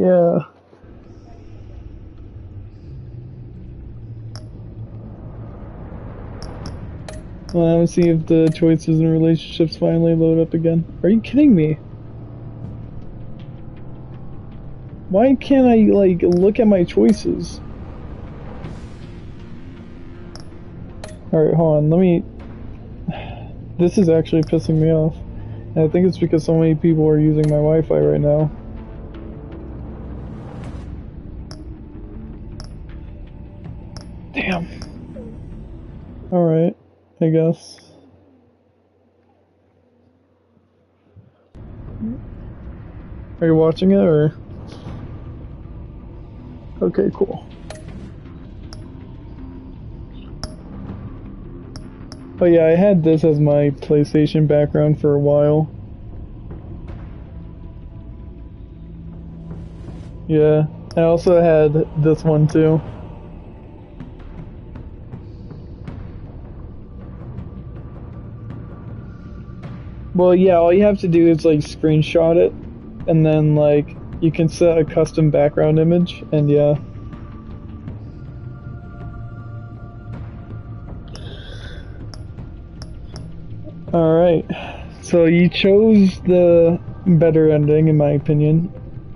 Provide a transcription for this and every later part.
Yeah. Well, I'm gonna see if the choices and relationships finally load up again. Are you kidding me? Why can't I, like, look at my choices? Alright, hold on, let me... This is actually pissing me off. And I think it's because so many people are using my Wi-Fi right now. Damn. Alright, I guess. Are you watching it, or...? Okay, cool. Oh yeah, I had this as my PlayStation background for a while. Yeah, I also had this one too. Well, yeah, all you have to do is like screenshot it, and then like you can set a custom background image, and yeah. Alright, so you chose the better ending in my opinion.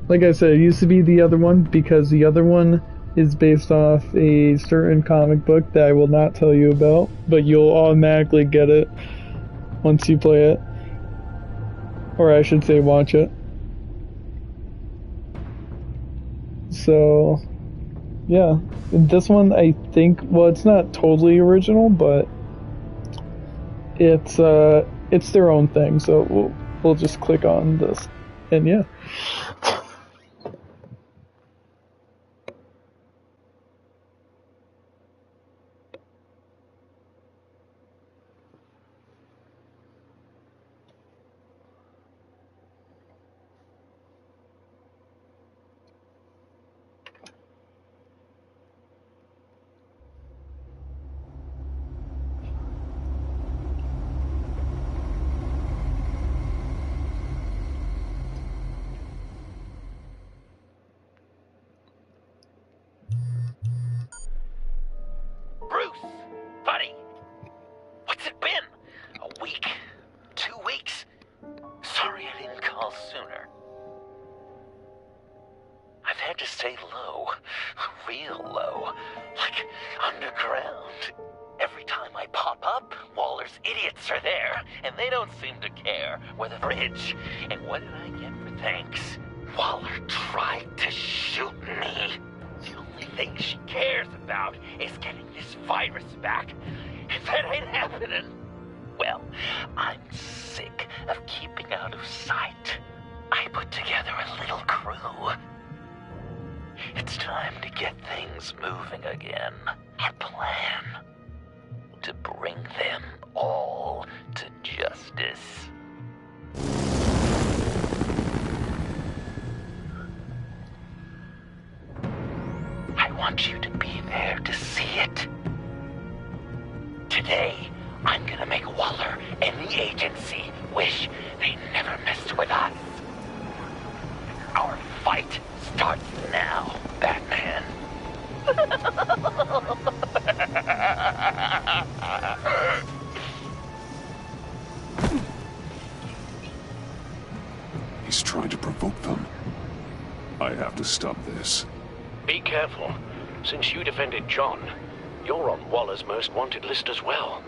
Like I said, it used to be the other one because the other one is based off a certain comic book that I will not tell you about, but you'll automatically get it once you play it. Or I should say watch it. So, yeah. This one I think, well, it's not totally original, but it's their own thing, so we'll just click on this. And yeah. Bruce, buddy, what's it been? A week? 2 weeks? Sorry I didn't call sooner. I've had to stay low, real low, like underground. Every time I pop up, Waller's idiots are there, and they don't seem to care. We're the bridge, and what did I get for thanks? Waller tried to shoot me. The only thing she cares about is getting this virus back. If that ain't happening, well, I'm sick of keeping out of sight. I put together a little crew. It's time to get things moving again. Our plan: to bring them all to justice. I want you to be there to see it. Today, I'm gonna make Waller and the agency wish they never messed with us. Our fight starts now, Batman. He's trying to provoke them. I have to stop this. Be careful. Since you defended John, you're on Waller's most wanted list as well.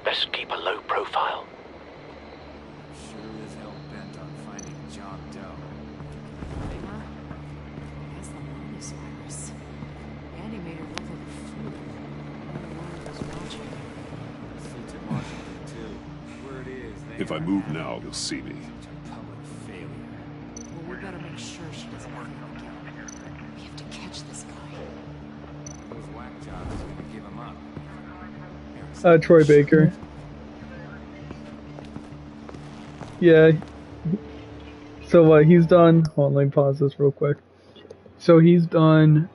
Best keep a low profile. Sure is hell-bent on finding John Doe. That's the longest virus. Andy made her look like a fool. Everyone was watching. Sent to Washington, too. Word is, they If I move now, you'll see me. such a public failure. Well, we better make sure she doesn't work again. We have to catch this guy. Those whack jobs are gonna give him up. Troy Baker. Yeah. So he's done. Hold on, let me pause this real quick. So he's done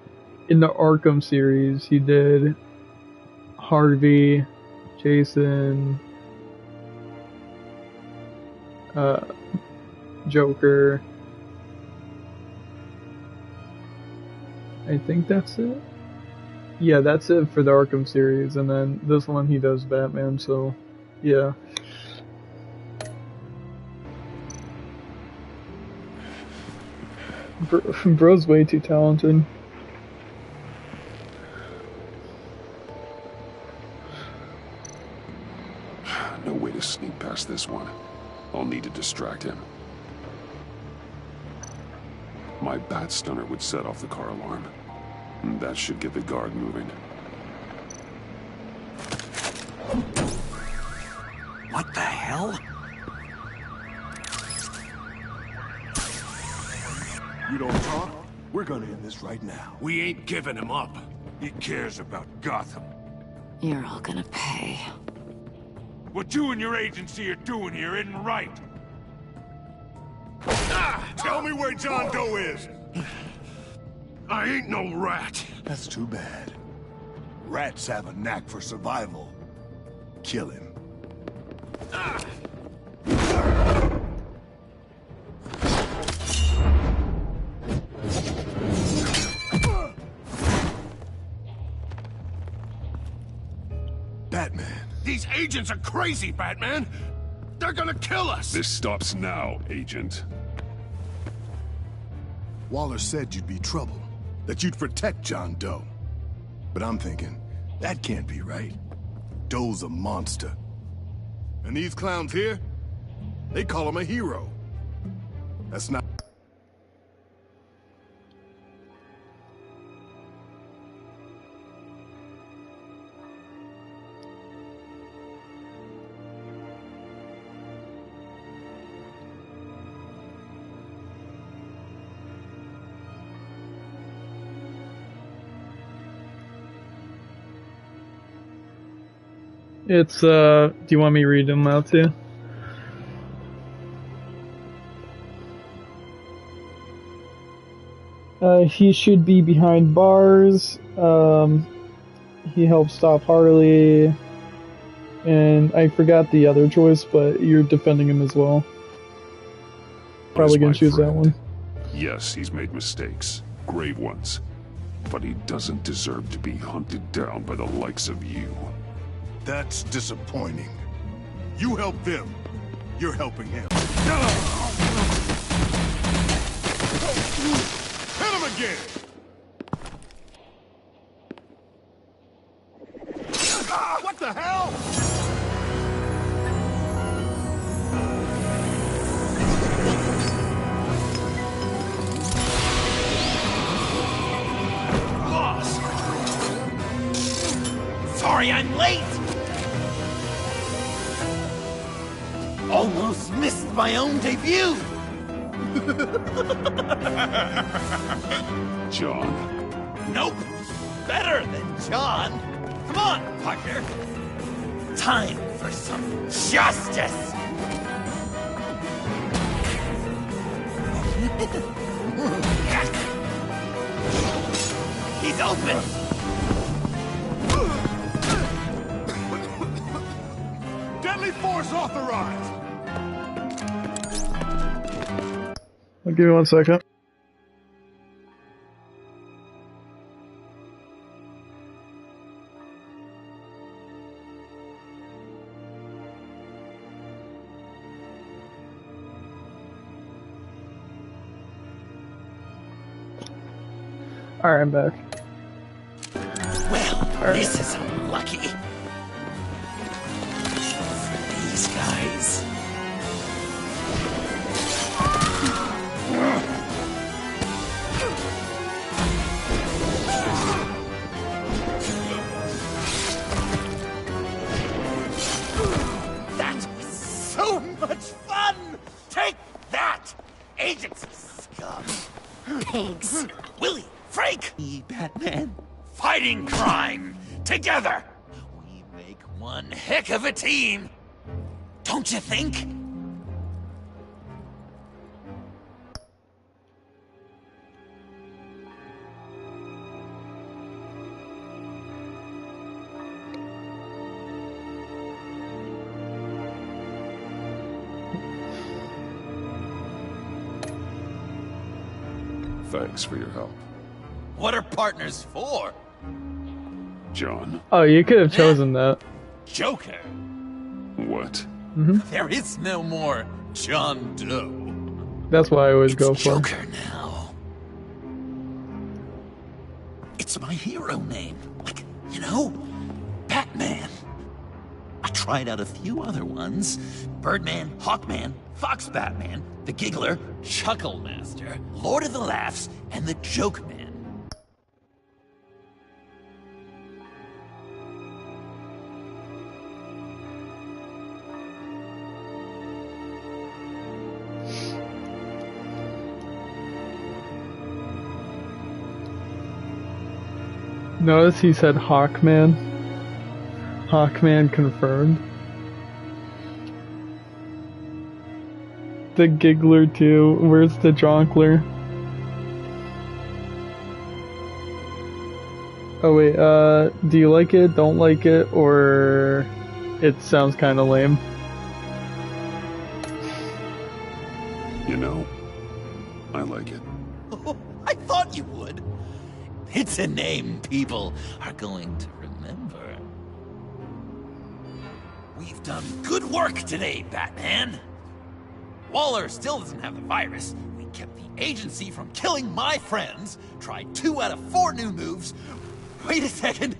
in the Arkham series. He did Harvey, Jason, Joker, I think that's it. Yeah, that's it for the Arkham series, and then this one he does Batman, so yeah. Bro's way too talented. No way to sneak past this one. I'll need to distract him. My bat stunner would set off the car alarm. That should get the guard moving. What the hell? You don't talk? We're gonna end this right now. We ain't giving him up. He cares about Gotham. You're all gonna pay. What you and your agency are doing here isn't right. Tell me where John Doe is! I ain't no rat. That's too bad. Rats have a knack for survival. Kill him. Batman. These agents are crazy, Batman. They're gonna kill us. This stops now, Agent. Waller said you'd be trouble. That you'd protect John Doe. But I'm thinking, that can't be right. Doe's a monster. And these clowns here, they call him a hero. That's not... It's, do you want me to read them out too? He should be behind bars. He helped stop Harley. And I forgot the other choice, but you're defending him as well. Probably gonna choose that one. Yes, he's made mistakes. Grave ones. But he doesn't deserve to be hunted down by the likes of you. That's disappointing. You help them, you're helping him. Hit him again! What the hell? Boss! Sorry I'm late! Almost missed my own debut! John. Nope! Better than John! Come on, partner! Time for some justice! He's open! Deadly force authorized! I'll give you 1 second. Alright, I'm back. Well, this is unlucky. For these guys. That was so much fun! Take that, agents scum! Pigs. Willie, Frank! Me, Batman. Fighting crime! Together! We make one heck of a team! Don't you think? Thanks for your help. What are partners for? John, Oh, you could have chosen that. Joker. what? There is no more John Doe. That's what I always It's go for. Joker now. It's my hero name. Like, you know, Batman. I tried out a few other ones. Birdman, Hawkman, Fox Batman, the Giggler, Chucklemaster, Lord of the Laughs, and the Joke Man. Notice he said Hawkman. Hawkman confirmed. The Giggler too. Where's the Jonkler? Oh wait, do you like it, don't like it, or it sounds kinda lame? You know, I like it. I thought you would. It's a name people are going to remember. We've done good work today, Batman. Waller still doesn't have the virus. We kept the agency from killing my friends. Tried 2 out of 4 new moves. Wait a second.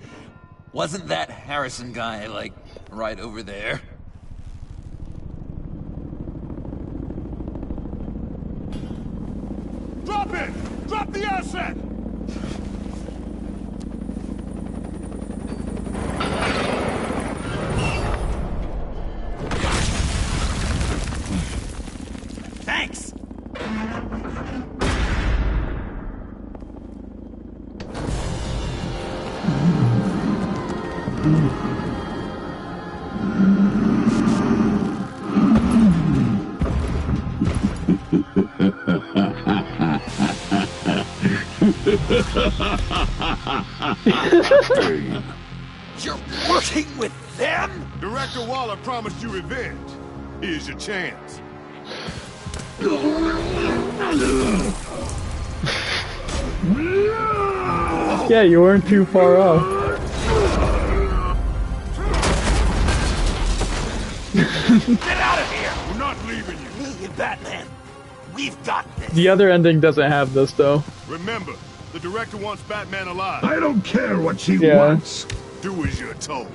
Wasn't that Harrison guy, like, right over there? Drop it! Drop the asset! Thanks! You're working with them? Director Waller promised you revenge. Here's your chance. Yeah, you weren't too far off. Get out of here! We're not leaving you. Me and Batman, we've got this. The other ending doesn't have this though. Remember, the director wants Batman alive. I don't care what she Yeah. wants. Do as you're told.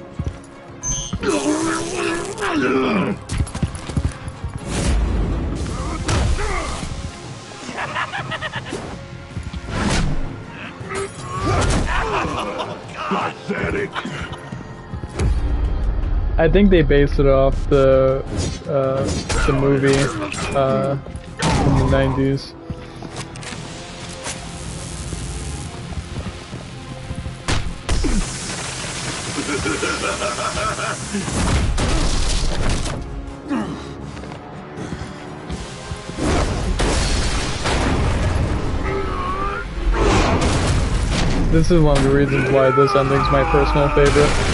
Pathetic. I think they based it off the movie from the 90s. This is one of the reasons why this ending's my personal favorite.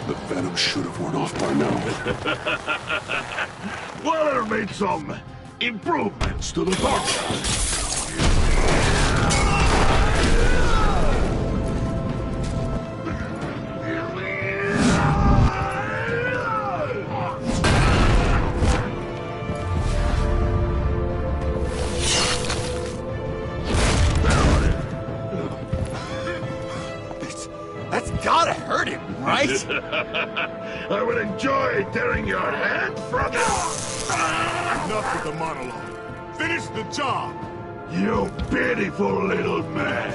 The venom should have worn off by now. Waller made some improvements to the formula. That's gotta hurt him, right? I would enjoy tearing your head from it. Enough with the monologue. Finish the job. You pitiful little man.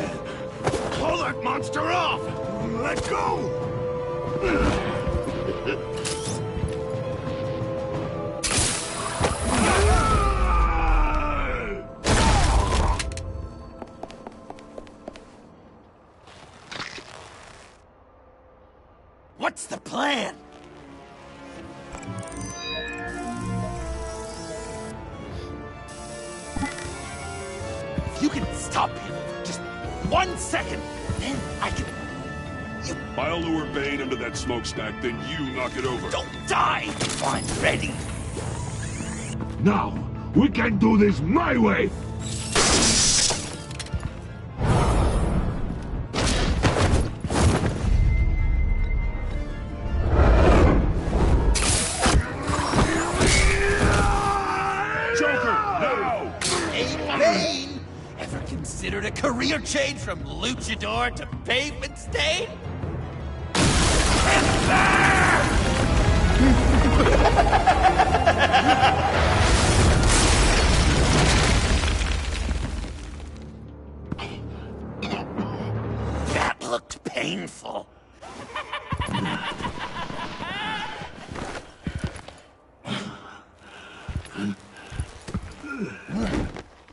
Pull that monster off. Let go. What's the plan? If you can stop him for just 1 second, then I can... I'll lure Bane into that smokestack, then you knock it over. Don't die! I'm ready! Now, we can do this my way! Joker, now! Hey, Bane! Ever considered a career change from luchador to pavement stain? That looked painful.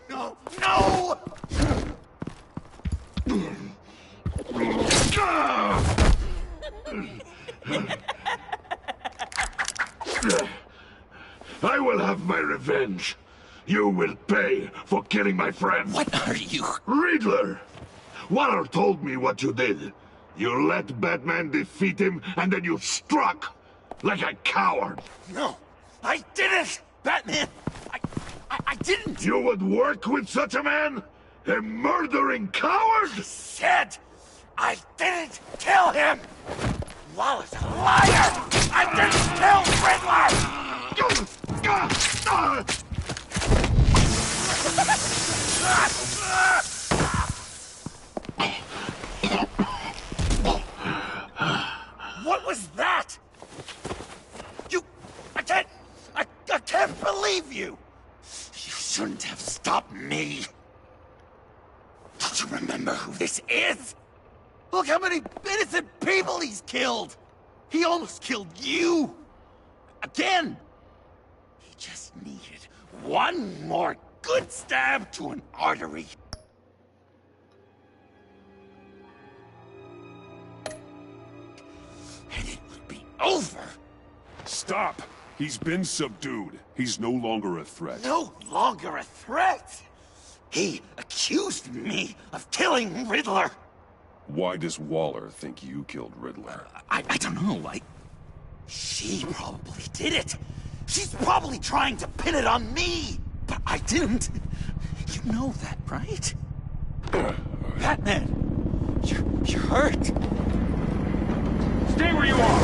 No! No! I will have my revenge. You will pay for killing my friend. What are you? Riddler! Waller told me what you did. You let Batman defeat him, and then you struck like a coward. No, I didn't! Batman! I didn't! You would work with such a man? A murdering coward? Said I didn't kill him! Waller's a liar! I didn't kill What was that? I can't believe you! You shouldn't have stopped me. Don't you remember who this is? Look how many innocent people he's killed! He almost killed you! Again! He just needed one more good stab to an artery. And it would be over! Stop! He's been subdued. He's no longer a threat. No longer a threat! He accused me of killing Riddler! Why does Waller think you killed Riddler? I don't know, she probably did it! She's probably trying to pin it on me! But I didn't! You know that, right? Batman! You're hurt! Stay where you are!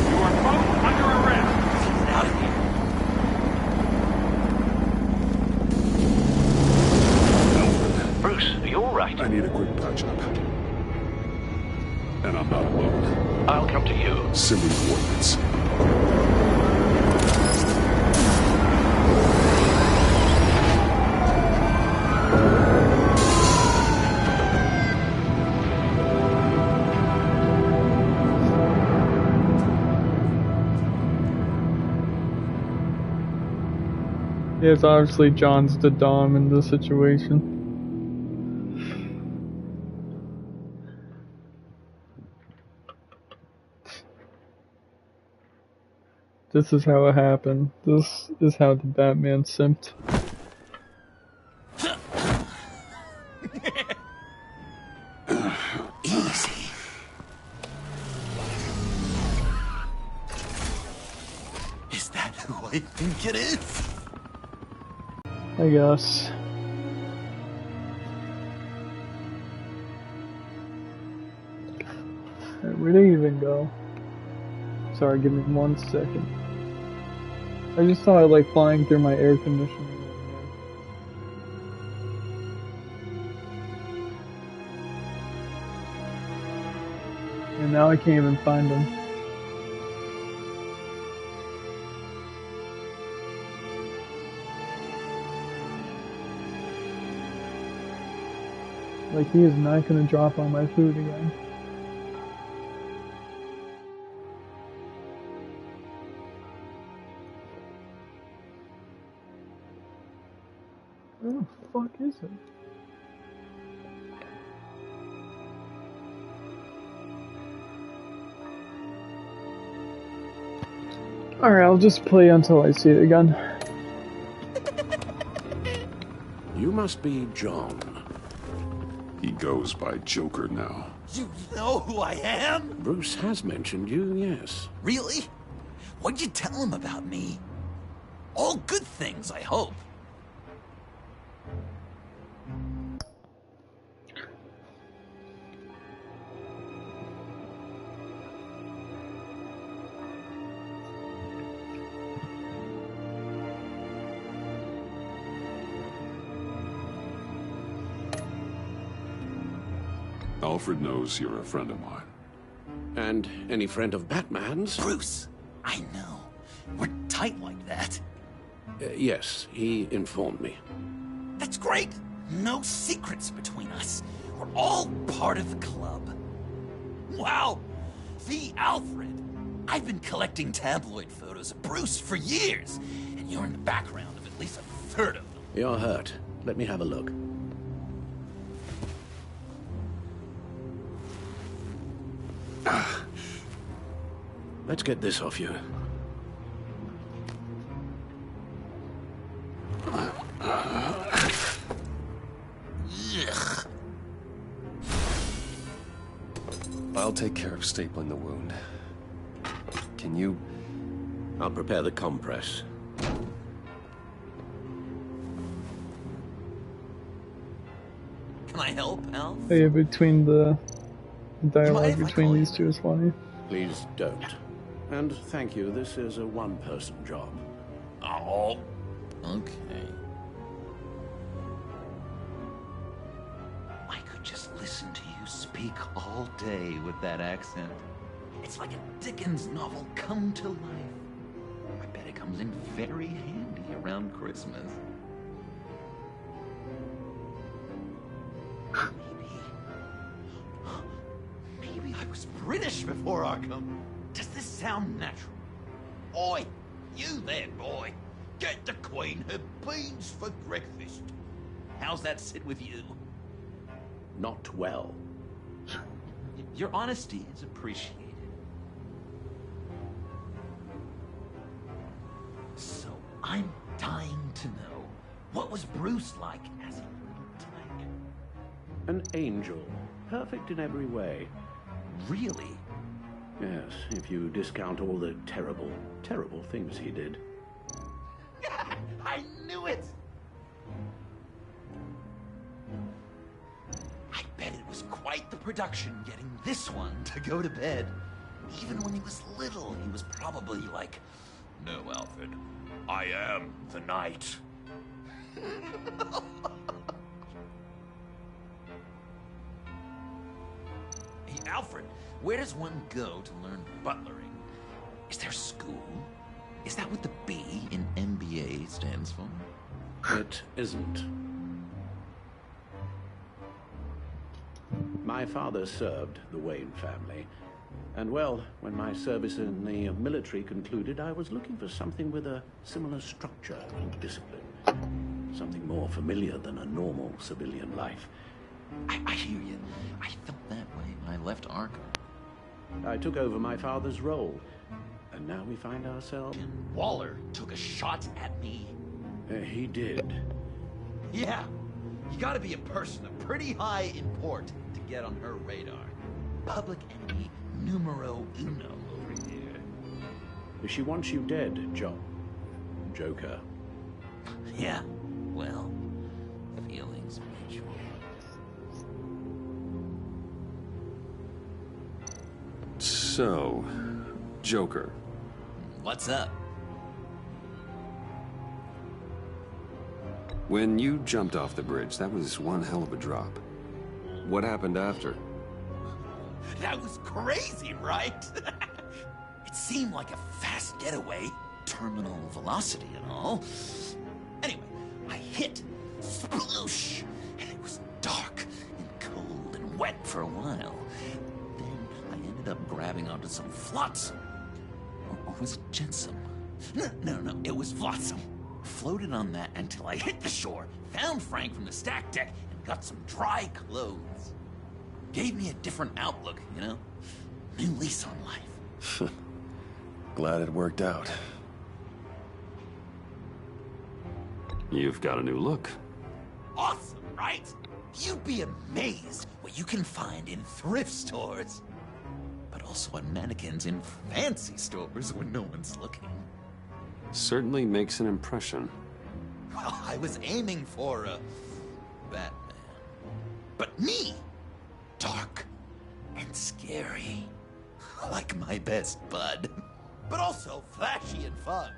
You are both under arrest! Get out of here! Bruce, are you alright? I need a quick patch-up. And I'm not alone. I'll come to you. Send me coordinates. Yes, obviously John's the Dom in this situation. This is how it happened. This is how the Batman simped. Easy. Is that who I think it is? I guess. Alright, where'd they even go? Sorry, give me 1 second. I just thought I like flying through my air conditioning. And now I can't even find them. Like, he is not gonna drop on my food again. Where the fuck is it? Alright, I'll just play until I see it again. You must be John. He goes by Joker now. You know who I am? Bruce has mentioned you, yes. Really? What'd you tell him about me? All good things, I hope. Alfred knows you're a friend of mine. And any friend of Batman's? Bruce, I know. We're tight like that. Yes, he informed me. That's great. No secrets between us. We're all part of the club. Wow! The Alfred. I've been collecting tabloid photos of Bruce for years, and you're in the background of at least a third of them. You're hurt. Let me have a look. Let's get this off you. Ugh. I'll take care of stapling the wound. Can you... I'll prepare the compress. Can I help, Al? Yeah, between the dialogue Mind if I between call these you? two is funny. Please don't. And thank you, this is a one-person job. Oh, okay. I could just listen to you speak all day with that accent. It's like a Dickens novel come to life. I bet it comes in very handy around Christmas. Maybe I was British before Arkham. Does this sound natural? Oi, you there, boy. Get the Queen her beans for breakfast. How's that sit with you? Not well. Your honesty is appreciated. So, I'm dying to know, what was Bruce like as a little tyke? An angel. Perfect in every way. Really? Yes, if you discount all the terrible, terrible things he did. I knew it! I bet it was quite the production getting this one to go to bed. Even when he was little, he was probably like, "No, Alfred, I am the knight." Hey, Alfred, where does one go to learn butlering? Is there school? Is that what the B in MBA stands for? It isn't. My father served the Wayne family. And well, when my service in the military concluded, I was looking for something with a similar structure and discipline. Something more familiar than a normal civilian life. I hear you. I felt that way when I left Arkham. I took over my father's role, and now we find ourselves... And Waller took a shot at me. He did. Yeah, you gotta be a person of pretty high import to get on her radar. Public enemy numero uno over here. She wants you dead, Joker. Yeah, well, feelings mutual. So, Joker. What's up? When you jumped off the bridge, that was one hell of a drop. What happened after? That was crazy, right? It seemed like a fast getaway, terminal velocity and all. Anyway, I hit, sploosh, and it was dark and cold and wet for a while. Then I ended up grabbing onto some flotsam. Or was it jetsam? No, it was flotsam. Floated on that until I hit the shore, found Frank from the stack deck, and got some dry clothes. Gave me a different outlook, you know? New lease on life. Glad it worked out. You've got a new look. Awesome, right? You'd be amazed what you can find in thrift stores. But also on mannequins in fancy stores when no one's looking. Certainly makes an impression. Well, I was aiming for a Batman. But me, dark and scary. Like my best bud. But also flashy and fun.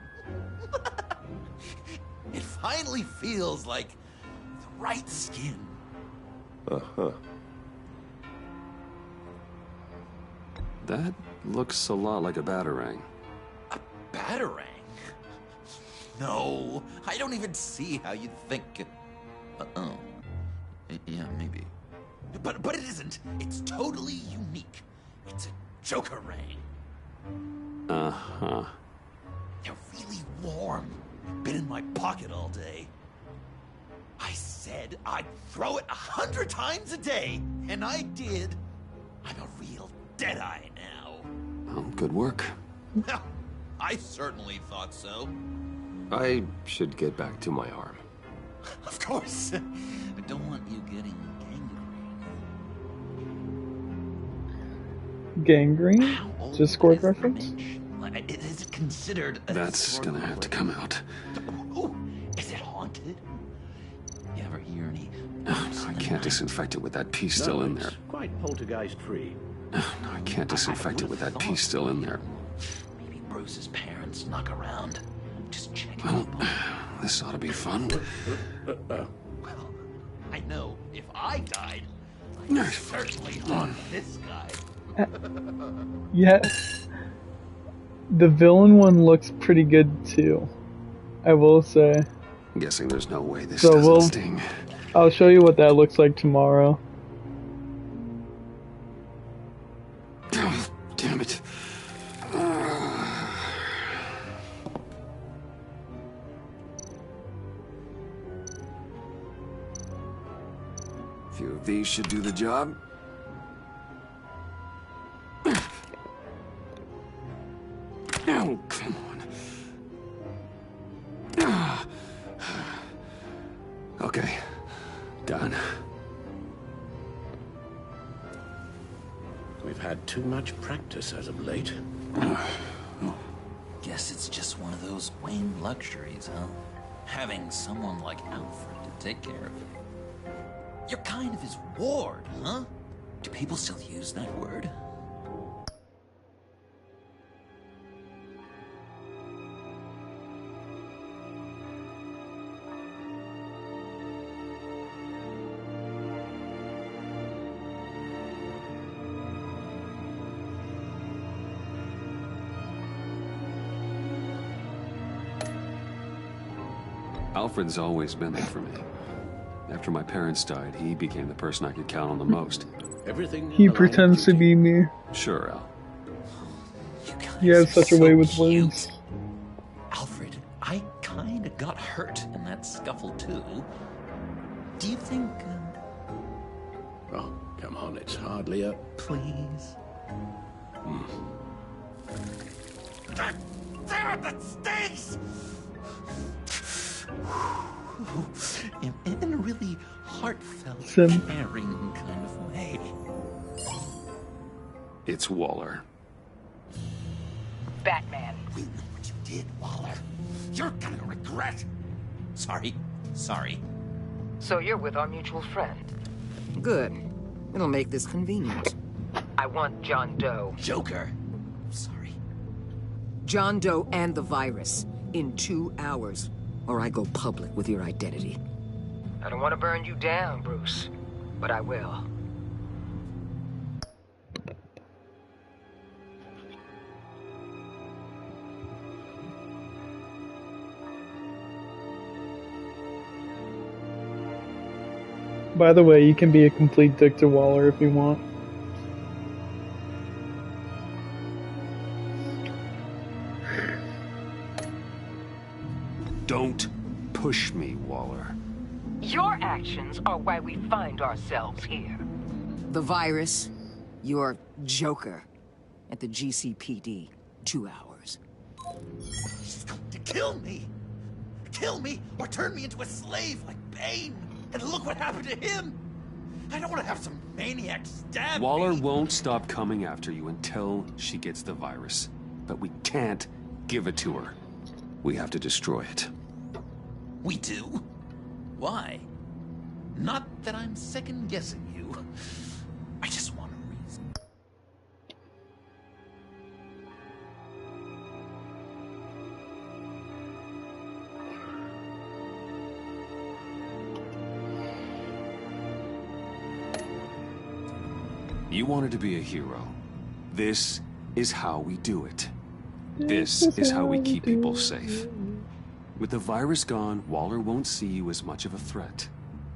It finally feels like the right skin. Uh-huh. That looks a lot like a Batarang. A Batarang? No, I don't even see how you'd think. Oh, yeah, maybe. But it isn't. It's totally unique. It's a Joker-rang. Uh-huh. They're really warm. Been in my pocket all day. I said I'd throw it 100 times a day, and I did. I'm a real Deadeye now. Well, good work. Well, I certainly thought so. I should get back to my arm. Of course. I don't want you getting gangrene. Gangrene? Discord reference? Is it considered a That's gonna have to come out. Oh, is it haunted? You ever hear any... Oh, no, I can't disinfect it with that piece still in there. Quite poltergeist-free. Oh, no, I can't disinfect it with that piece still in there. Maybe Bruce's parents snuck around. Just checking Well, up. this ought to be fun. Well, I know if I died, I'd certainly haunt this guy. Yeah. The villain one looks pretty good too, I will say. I'm guessing there's no way this So doesn't sting. I'll show you what that looks like tomorrow. Oh, damn it. A few of these should do the job. Oh, come on. Okay, done. We've had too much practice as of late. Guess it's just one of those Wayne luxuries, huh? Having someone like Alfred to take care of you. You're kind of his ward, huh? Do people still use that word? Alfred's always been there for me. After my parents died, he became the person I could count on the most. Everything He pretends to be me. Sure, Al. He has such a way with words. Alfred, I kinda got hurt in that scuffle too. Do you think... Oh, come on, it's hardly a... Please? Damn it, that stinks! In a really heartfelt, Sim. caring kind of way. It's Waller. Batman. We know what you did, Waller. You're gonna regret. Sorry. So you're with our mutual friend. Good. It'll make this convenient. I want John Doe. Joker. Sorry. John Doe and the virus. In 2 hours. Or I go public with your identity. I don't want to burn you down, Bruce, but I will. By the way, you can be a complete dick to Waller if you want. Don't push me, Waller. Your actions are why we find ourselves here. The virus, your Joker, at the GCPD, 2 hours. She's going to kill me. kill me or turn me into a slave like Bane. And look what happened to him. I don't want to have some maniac stab Waller me. won't stop coming after you until she gets the virus. But we can't give it to her. We have to destroy it. We do? Why? Not that I'm second-guessing you. I just want a reason. You wanted to be a hero. This is how we do it. This is how we keep people safe. With the virus gone, Waller won't see you as much of a threat.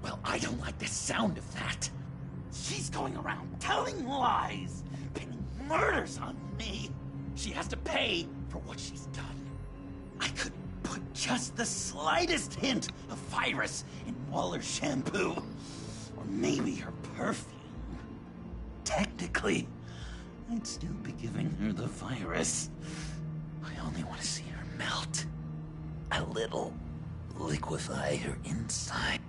Well, I don't like the sound of that. She's going around telling lies, pinning murders on me. She has to pay for what she's done. I could put just the slightest hint of virus in Waller's shampoo. Or maybe her perfume. Technically, I'd still be giving her the virus. I only want to see her melt. A little. Liquefy her inside.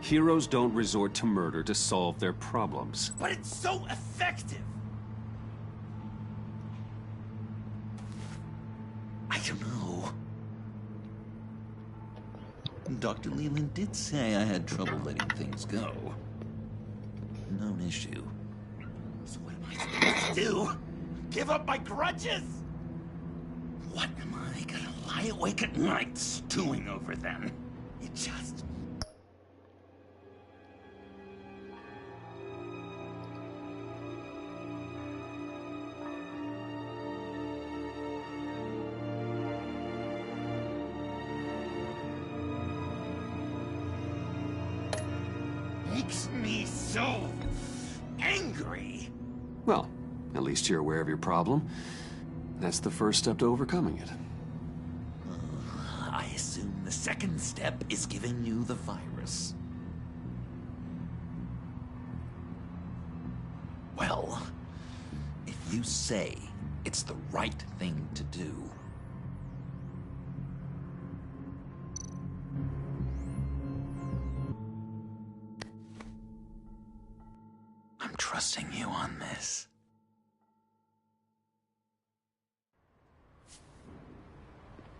Heroes don't resort to murder to solve their problems. But it's so effective! I don't know. Dr. Leland did say I had trouble letting things go. No issue. So what am I supposed to do? Give up my grudges? What am I gonna lie awake at night stewing over them? It just... makes me so angry. Well, at least you're aware of your problem. That's the first step to overcoming it. I assume the second step is giving you the virus. Well, if you say it's the right thing to do, I'm trusting you on this.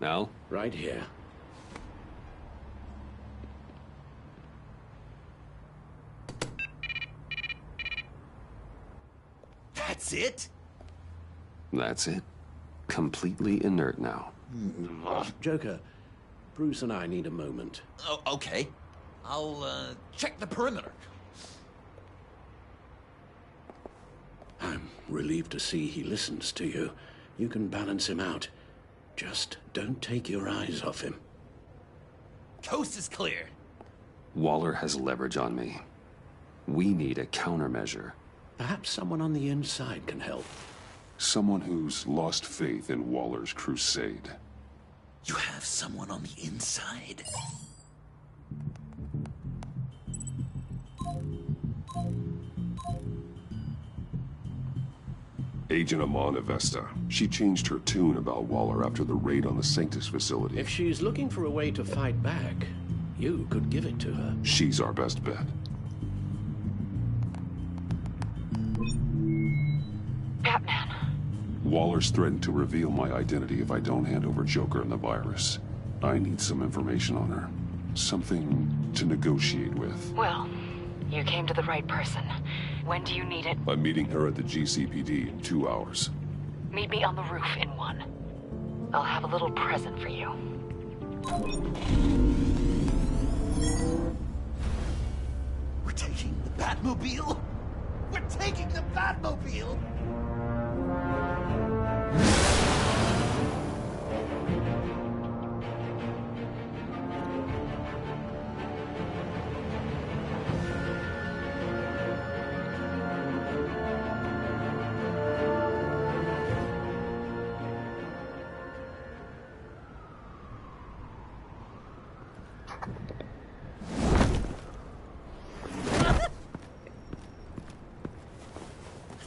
Al? Right here. That's it? That's it. Completely inert now. Joker, Bruce and I need a moment. Oh, okay. I'll, check the perimeter. I'm relieved to see he listens to you. You can balance him out. Just don't take your eyes off him. Coast is clear. Waller has leverage on me. We need a countermeasure. Perhaps someone on the inside can help. Someone who's lost faith in Waller's crusade. You have someone on the inside? Agent Amanda Vesta. She changed her tune about Waller after the raid on the Sanctus facility. If she's looking for a way to fight back, you could give it to her. She's our best bet. Batman. Waller's threatened to reveal my identity if I don't hand over Joker and the virus. I need some information on her. Something to negotiate with. Well, you came to the right person. When do you need it? I'm meeting her at the GCPD in 2 hours. Meet me on the roof in 1. I'll have a little present for you. We're taking the Batmobile? We're taking the Batmobile!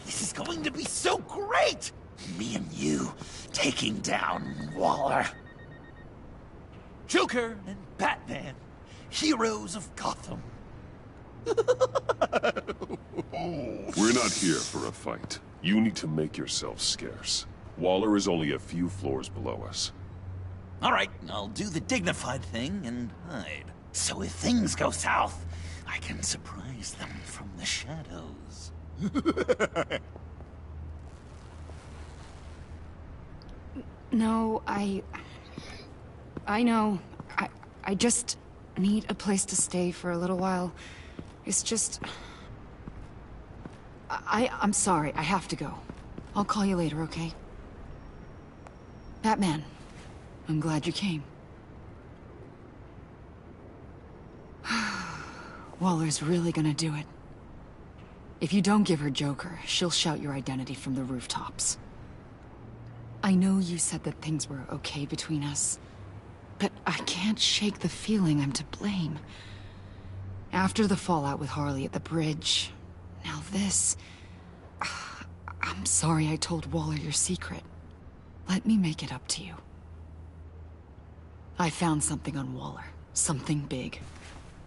This is going going to be so great! Me and you taking down Waller. Joker and Batman, heroes of Gotham. We're not here for a fight. You need to make yourself scarce. Waller is only a few floors below us. All right, I'll do the dignified thing and hide. So if things go south, I can surprise them from the shadows. No, I know. I just need a place to stay for a little while. It's just... I'm sorry, I have to go. I'll call you later, okay? Batman, I'm glad you came. Waller's really gonna do it. If you don't give her Joker, she'll shout your identity from the rooftops. I know you said that things were okay between us, but I can't shake the feeling I'm to blame. After the fallout with Harley at the bridge, now this... I'm sorry I told Waller your secret. Let me make it up to you. I found something on Waller. Something big.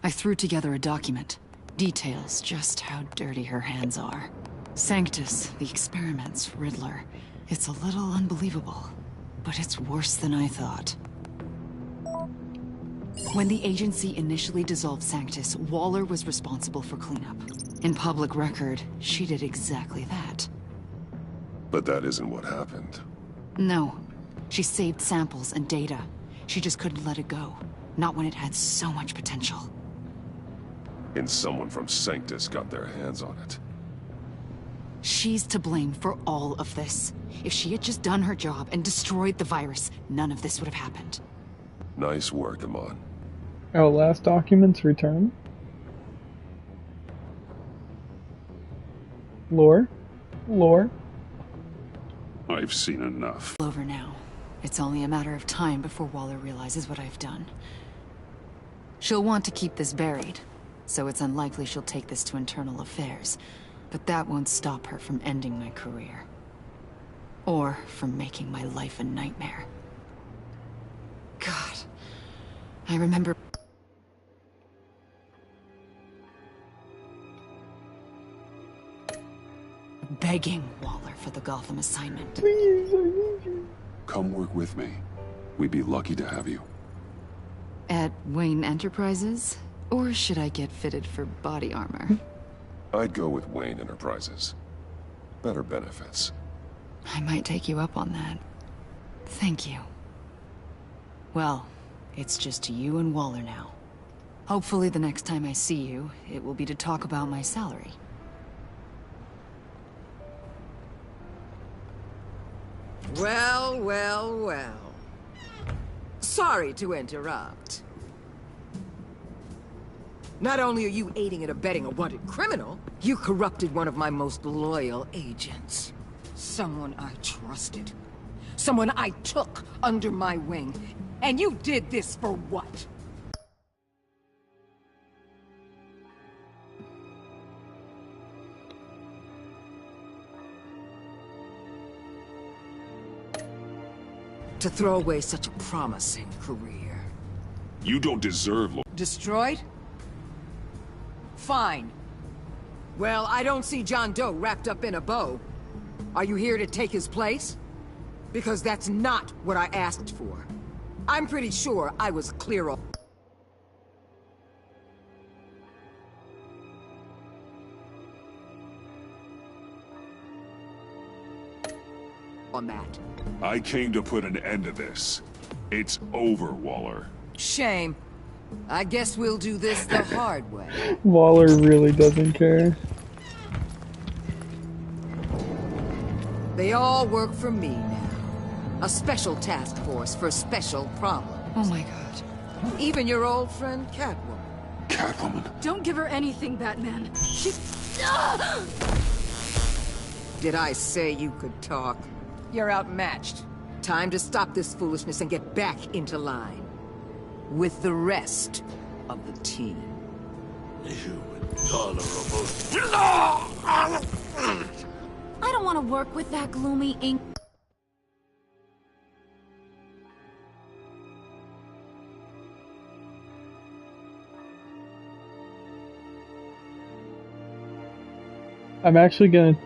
I threw together a document. Details just how dirty her hands are. Sanctus, the experiments, Riddler. It's a little unbelievable, but it's worse than I thought. When the agency initially dissolved Sanctus, Waller was responsible for cleanup. In public record, she did exactly that. But that isn't what happened. No. She saved samples and data. She just couldn't let it go. Not when it had so much potential. And someone from Sanctus got their hands on it. She's to blame for all of this. If she had just done her job and destroyed the virus, none of this would have happened. Nice work, Amon. Our last documents return. Lore? Lore? I've seen enough. Over now. It's only a matter of time before Waller realizes what I've done. She'll want to keep this buried, so it's unlikely she'll take this to internal affairs. But that won't stop her from ending my career. Or from making my life a nightmare. God. I remember... begging Waller for the Gotham assignment. Please, I need you. Come work with me. We'd be lucky to have you. At Wayne Enterprises? Or should I get fitted for body armor? I'd go with Wayne Enterprises. Better benefits. I might take you up on that. Thank you. Well, it's just you and Waller now. Hopefully the next time I see you, it will be to talk about my salary. Well, well, well. Sorry to interrupt. Not only are you aiding and abetting a wanted criminal, you corrupted one of my most loyal agents. Someone I trusted. Someone I took under my wing. And you did this for what? To throw away such a promising career. You don't deserve... Destroyed? Fine. Well, I don't see John Doe wrapped up in a bow. Are you here to take his place? Because that's not what I asked for. I'm pretty sure I was clear on that. I came to put an end to this. It's over, Waller. Shame. I guess we'll do this the hard way. Waller really doesn't care. They all work for me now. A special task force for special problems. Oh my god. Even your old friend Catwoman. Catwoman? Don't give her anything, Batman. She's... Did I say you could talk? You're outmatched. Time to stop this foolishness and get back into line. With the rest of the team. You intolerable... I don't don't want to work with that gloomy ink. I'm actually gonna,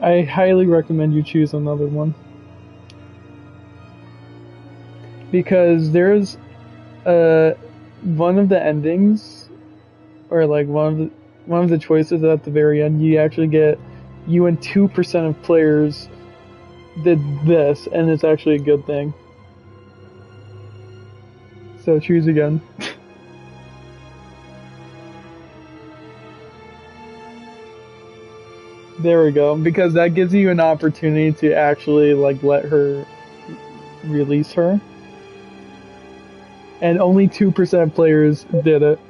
I highly recommend you choose another one. Because there's, one of the endings, or like one of the choices at the very end, you actually get, you and 2% of players did this, and it's actually a good thing. So choose again. There we go, because that gives you an opportunity to actually like let her release her. And only 2% of players did it.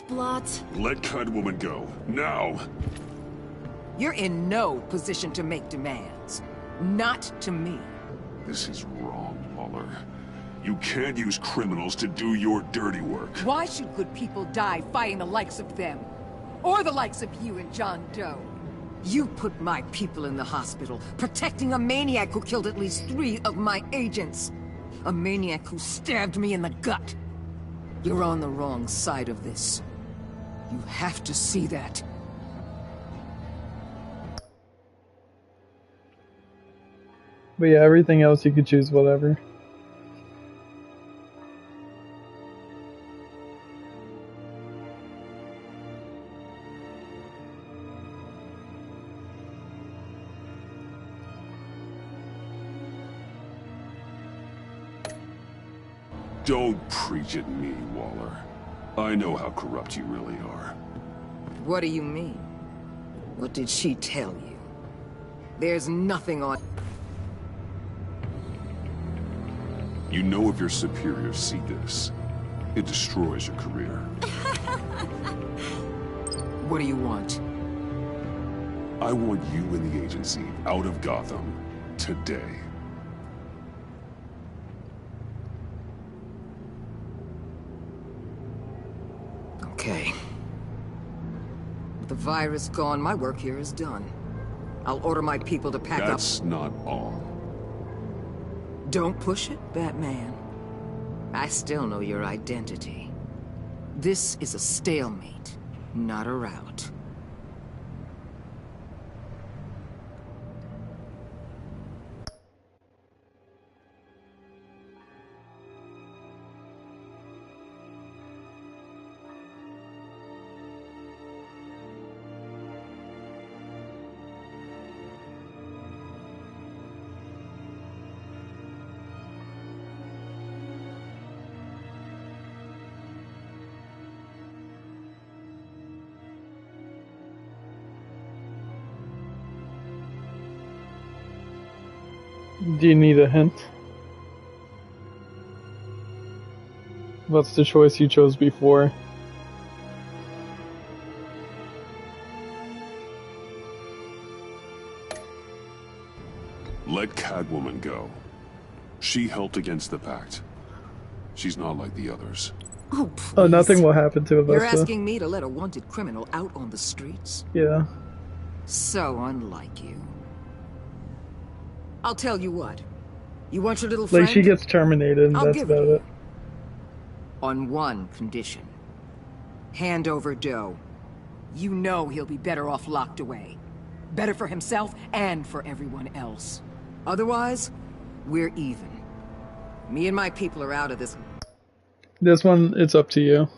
Blot. Let Catwoman go, now! You're in no position to make demands. Not to me. This is wrong, Waller. You can't use criminals to do your dirty work. Why should good people die fighting the likes of them? Or the likes of you and John Doe? You put my people in the hospital, protecting a maniac who killed at least 3 of my agents. A maniac who stabbed me in the gut. You're on the wrong side of this. You have to see that. But yeah, everything else you could choose whatever. Don't preach at me, Waller. I know how corrupt you really are. What do you mean? What did she tell you? There's nothing on... You know if your superiors see this, it destroys your career. What do you want? I want you and the agency out of Gotham today. Okay. With the virus gone, my work here is done. I'll order my people to pack up. That's not all. Don't push it, Batman. I still know your identity. This is a stalemate, not a rout. Do you need a hint? What's the choice you chose before? Let Catwoman go. She helped against the Pact. She's not like the others. Oh, please. Oh, nothing will happen to Avesta. You're asking me to let a wanted criminal out on the streets? Yeah. So unlike you. I'll tell you what. You want your little friend? Like, she gets terminated, and I'll that's give about it. On one condition. Hand over Doe. You know he'll be better off locked away. Better for himself and for everyone else. Otherwise, we're even. Me and my people are out of this. This one, it's up to you.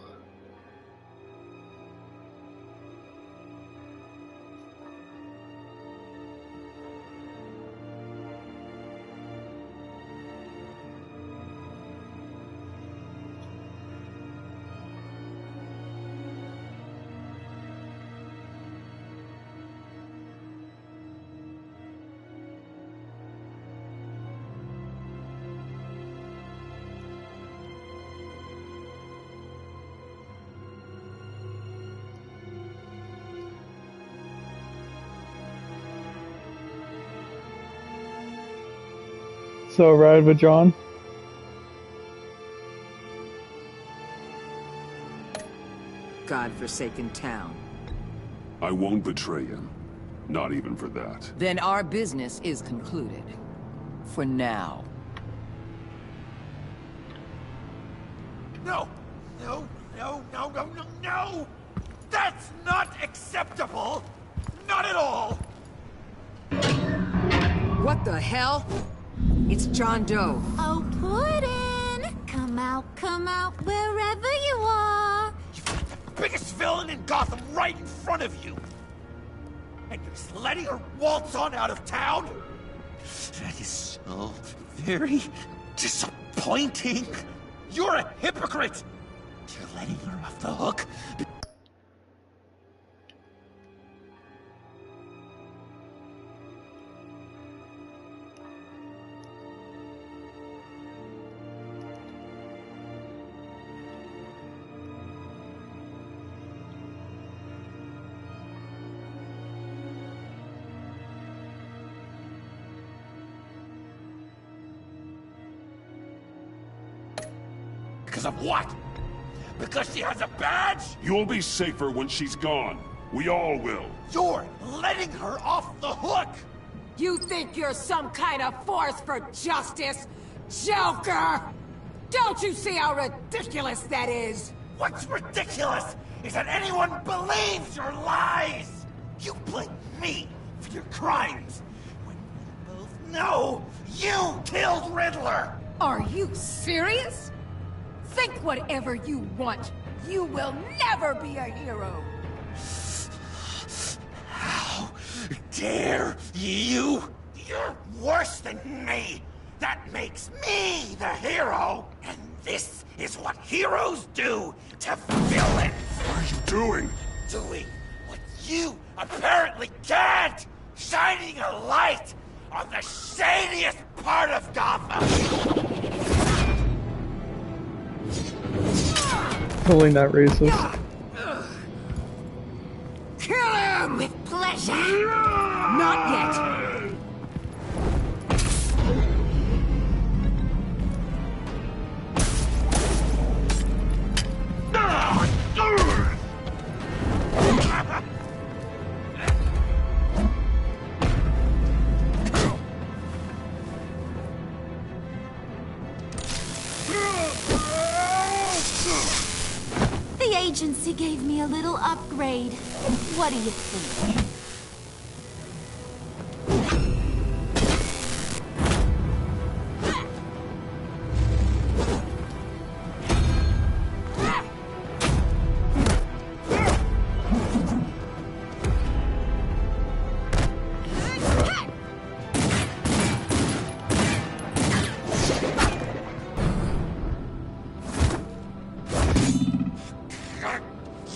So, ride with John? God-forsaken town. I won't betray him. Not even for that. Then our business is concluded. For now. No! No, no, no, no, no, no! That's not acceptable! Not at all! What the hell? It's John Doe. Oh, Puddin'! Come out, wherever you are. You've got the biggest villain in Gotham right in front of you! And you're just letting her waltz on out of town? That is so very disappointing. You're a hypocrite! You're letting her off the hook. Because of what? Because she has a badge? You'll be safer when she's gone. We all will. You're letting her off the hook! You think you're some kind of force for justice, Joker? Don't you see how ridiculous that is? What's ridiculous is that anyone believes your lies! You blame me for your crimes, when we both know you killed Riddler! Are you serious? Think whatever you want. You will never be a hero. How dare you? You're worse than me. That makes me the hero. And this is what heroes do to villains. What are you doing? Doing what you apparently can't. Shining a light on the shadiest part of Gotham. Totally not racist. Kill him! With pleasure. Not yet. The agency gave me a little upgrade. What do you think?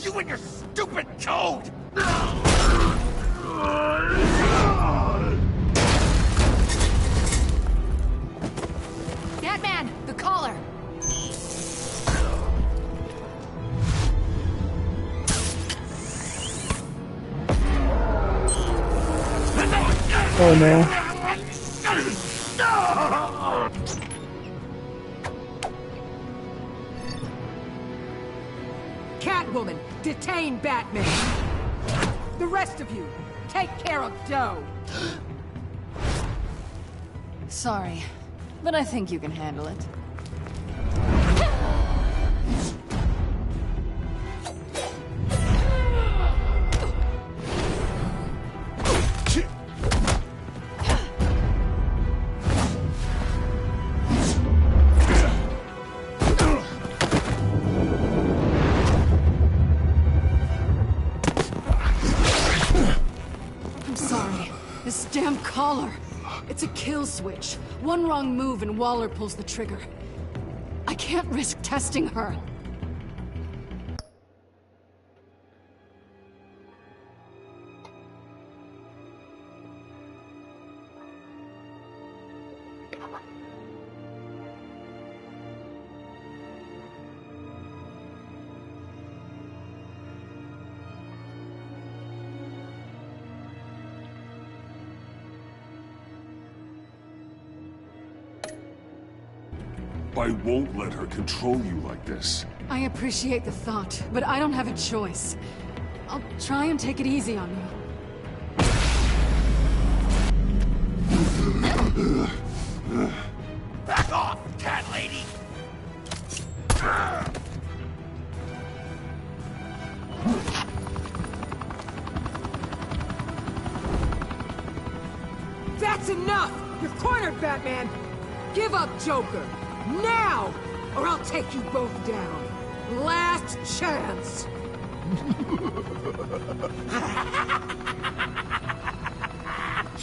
You and your stupid code! Batman, the collar! Oh no. Catwoman, detain Batman. The rest of you, take care of Doe. Sorry, but I think you can handle it. This damn collar. It's a kill switch. One wrong move and Waller pulls the trigger. I can't risk testing her. I won't let her control you like this. I appreciate the thought, but I don't have a choice. I'll try and take it easy on you. Back off, cat lady! That's enough! You're cornered, Batman! Give up, Joker! Now! Or I'll take you both down. Last chance!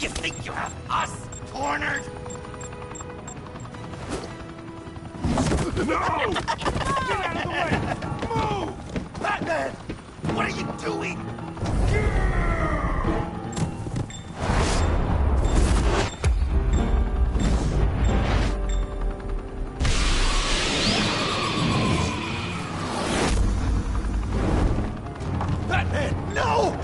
You think you have us cornered? No! Get out of the way! Move! Batman! What are you doing? Batman, no!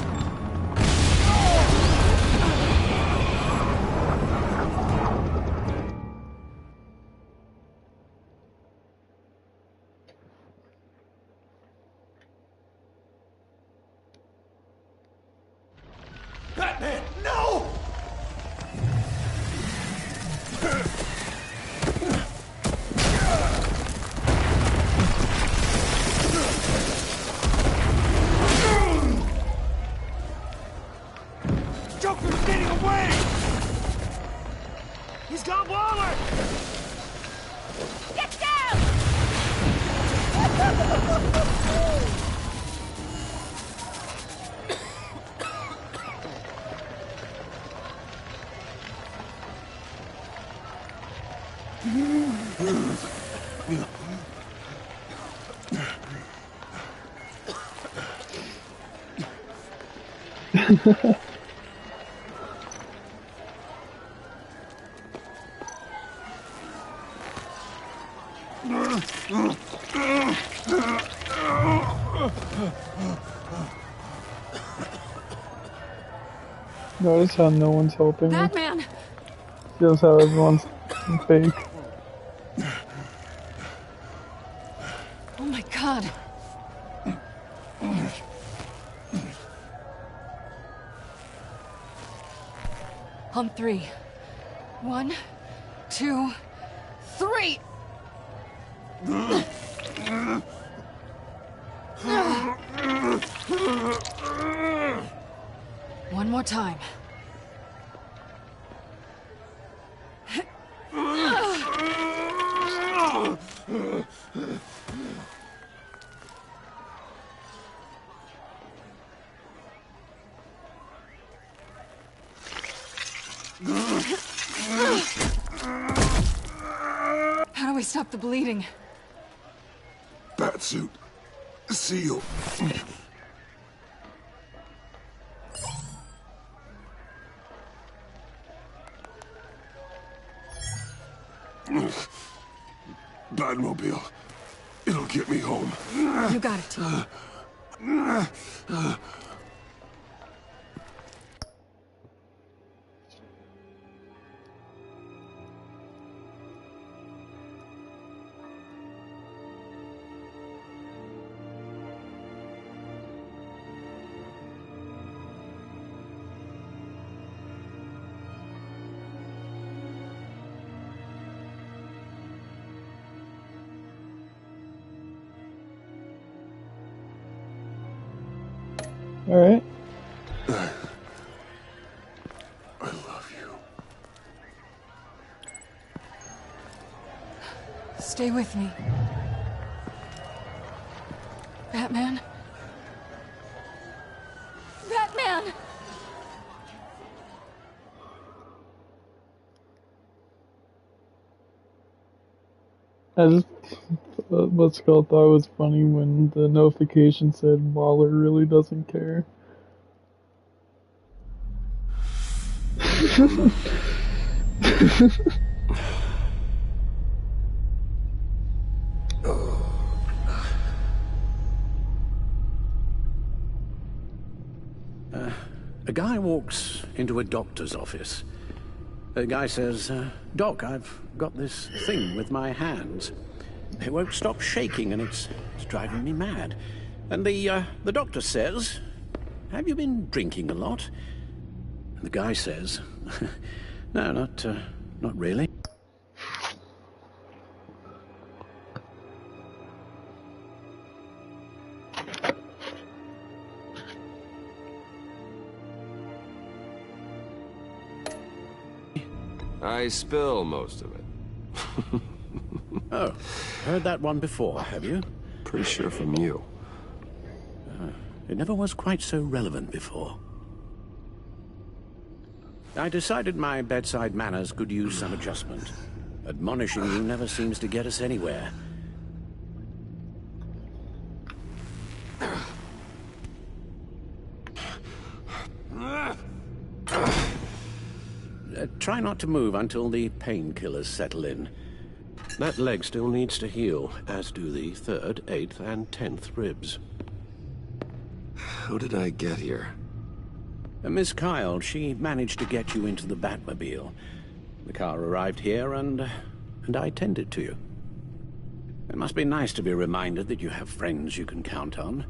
Batman, no! Joker's getting away! He's got Waller! Get down! Notice how no one's helping me. Batman! Feels how everyone's fake. Oh my god. On 3. 1, 2, 3! One more time. How do we stop the bleeding? Batsuit. Seal. Batmobile. It'll get me home. You got it, T. Alright. I love you. Stay with me. Batman? Batman! I just, what's called, thought it was funny when the notification said Waller really doesn't care. A guy walks into a doctor's office. The guy says, Doc, I've got this thing with my hands. They won't stop shaking and it's driving me mad. And the doctor says, have you been drinking a lot? And the guy says, no, Not really. I spill most of it. Oh, heard that one before, have you? Pretty sure from you. It never was quite so relevant before. I decided my bedside manners could use some adjustment. Admonishing you never seems to get us anywhere. Try not to move until the painkillers settle in. That leg still needs to heal, as do the 3rd, 8th, and 10th ribs. How did I get here? Miss Kyle, she managed to get you into the Batmobile. The car arrived here, and I tended to you. It must be nice to be reminded that you have friends you can count on.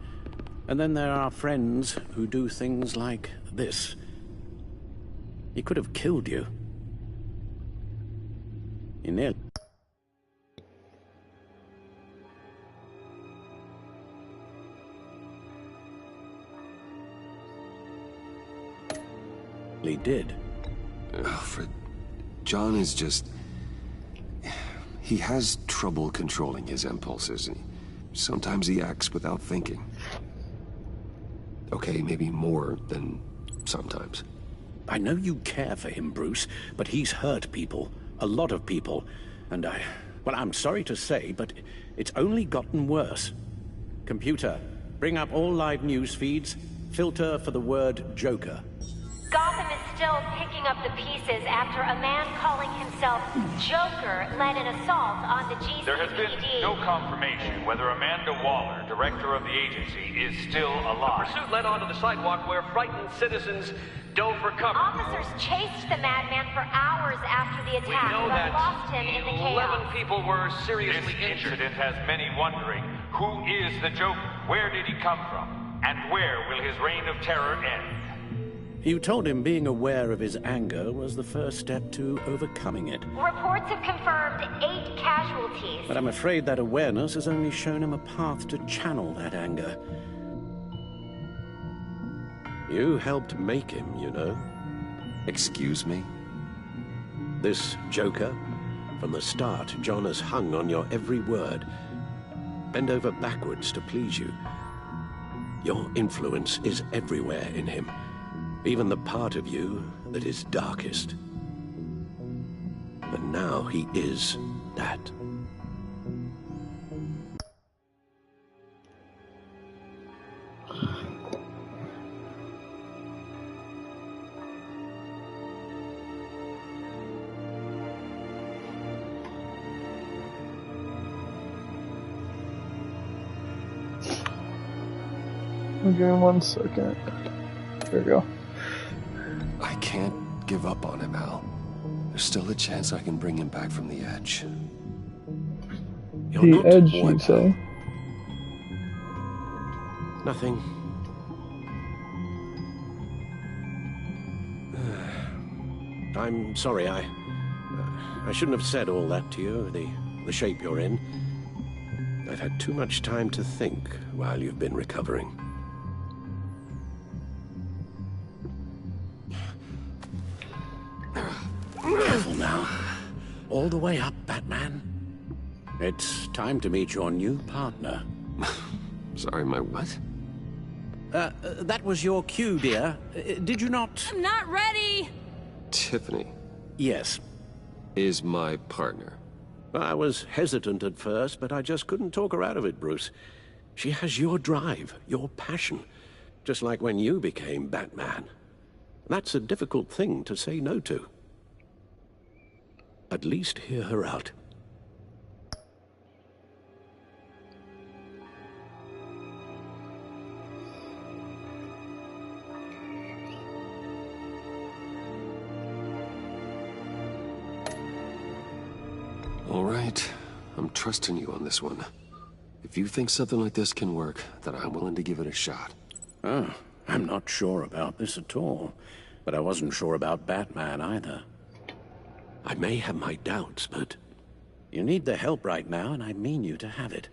And then there are friends who do things like this. He could have killed you. He nearly... He did. Alfred, John is just... He has trouble controlling his impulses. Sometimes he acts without thinking. Okay, maybe more than sometimes. I know you care for him, Bruce, but he's hurt people. A lot of people. And well, I'm sorry to say, but it's only gotten worse. Computer, bring up all live news feeds. Filter for the word Joker. Gotham is still picking up the pieces after a man calling himself Joker led an assault on the GCPD. There has been no confirmation whether Amanda Waller, director of the agency, is still alive. The pursuit led onto the sidewalk where frightened citizens dove for cover. Officers chased the madman for hours after the attack, We know but that lost him in the 11 chaos. people were seriously This injured. incident has many wondering, who is the Joker? Where did he come from? And where will his reign of terror end? You told him being aware of his anger was the first step to overcoming it. Reports have confirmed 8 casualties. But I'm afraid that awareness has only shown him a path to channel that anger. You helped make him, you know. Excuse me? This Joker, from the start, John has hung on your every word. Bend over backwards to please you. Your influence is everywhere in him. Even the part of you that is darkest. And now he is that. Okay, 1 second. There we go. I can't give up on him, Al. There's still a chance I can bring him back from the edge. The edge, you say? Nothing. I'm sorry, I shouldn't have said all that to you, the shape you're in. I've had too much time to think while you've been recovering. Careful now. All the way up, Batman. It's time to meet your new partner. Sorry, my what? That was your cue, dear. Did you not? I'm not ready! Tiffany. Yes. Is my partner. I was hesitant at first, but I just couldn't talk her out of it, Bruce. She has your drive, your passion, just like when you became Batman. That's a difficult thing to say no to. At least hear her out. All right. I'm trusting you on this one. If you think something like this can work, then I'm willing to give it a shot. Oh, I'm not sure about this at all. But I wasn't sure about Batman either. I may have my doubts, but you need the help right now, and I mean you to have it.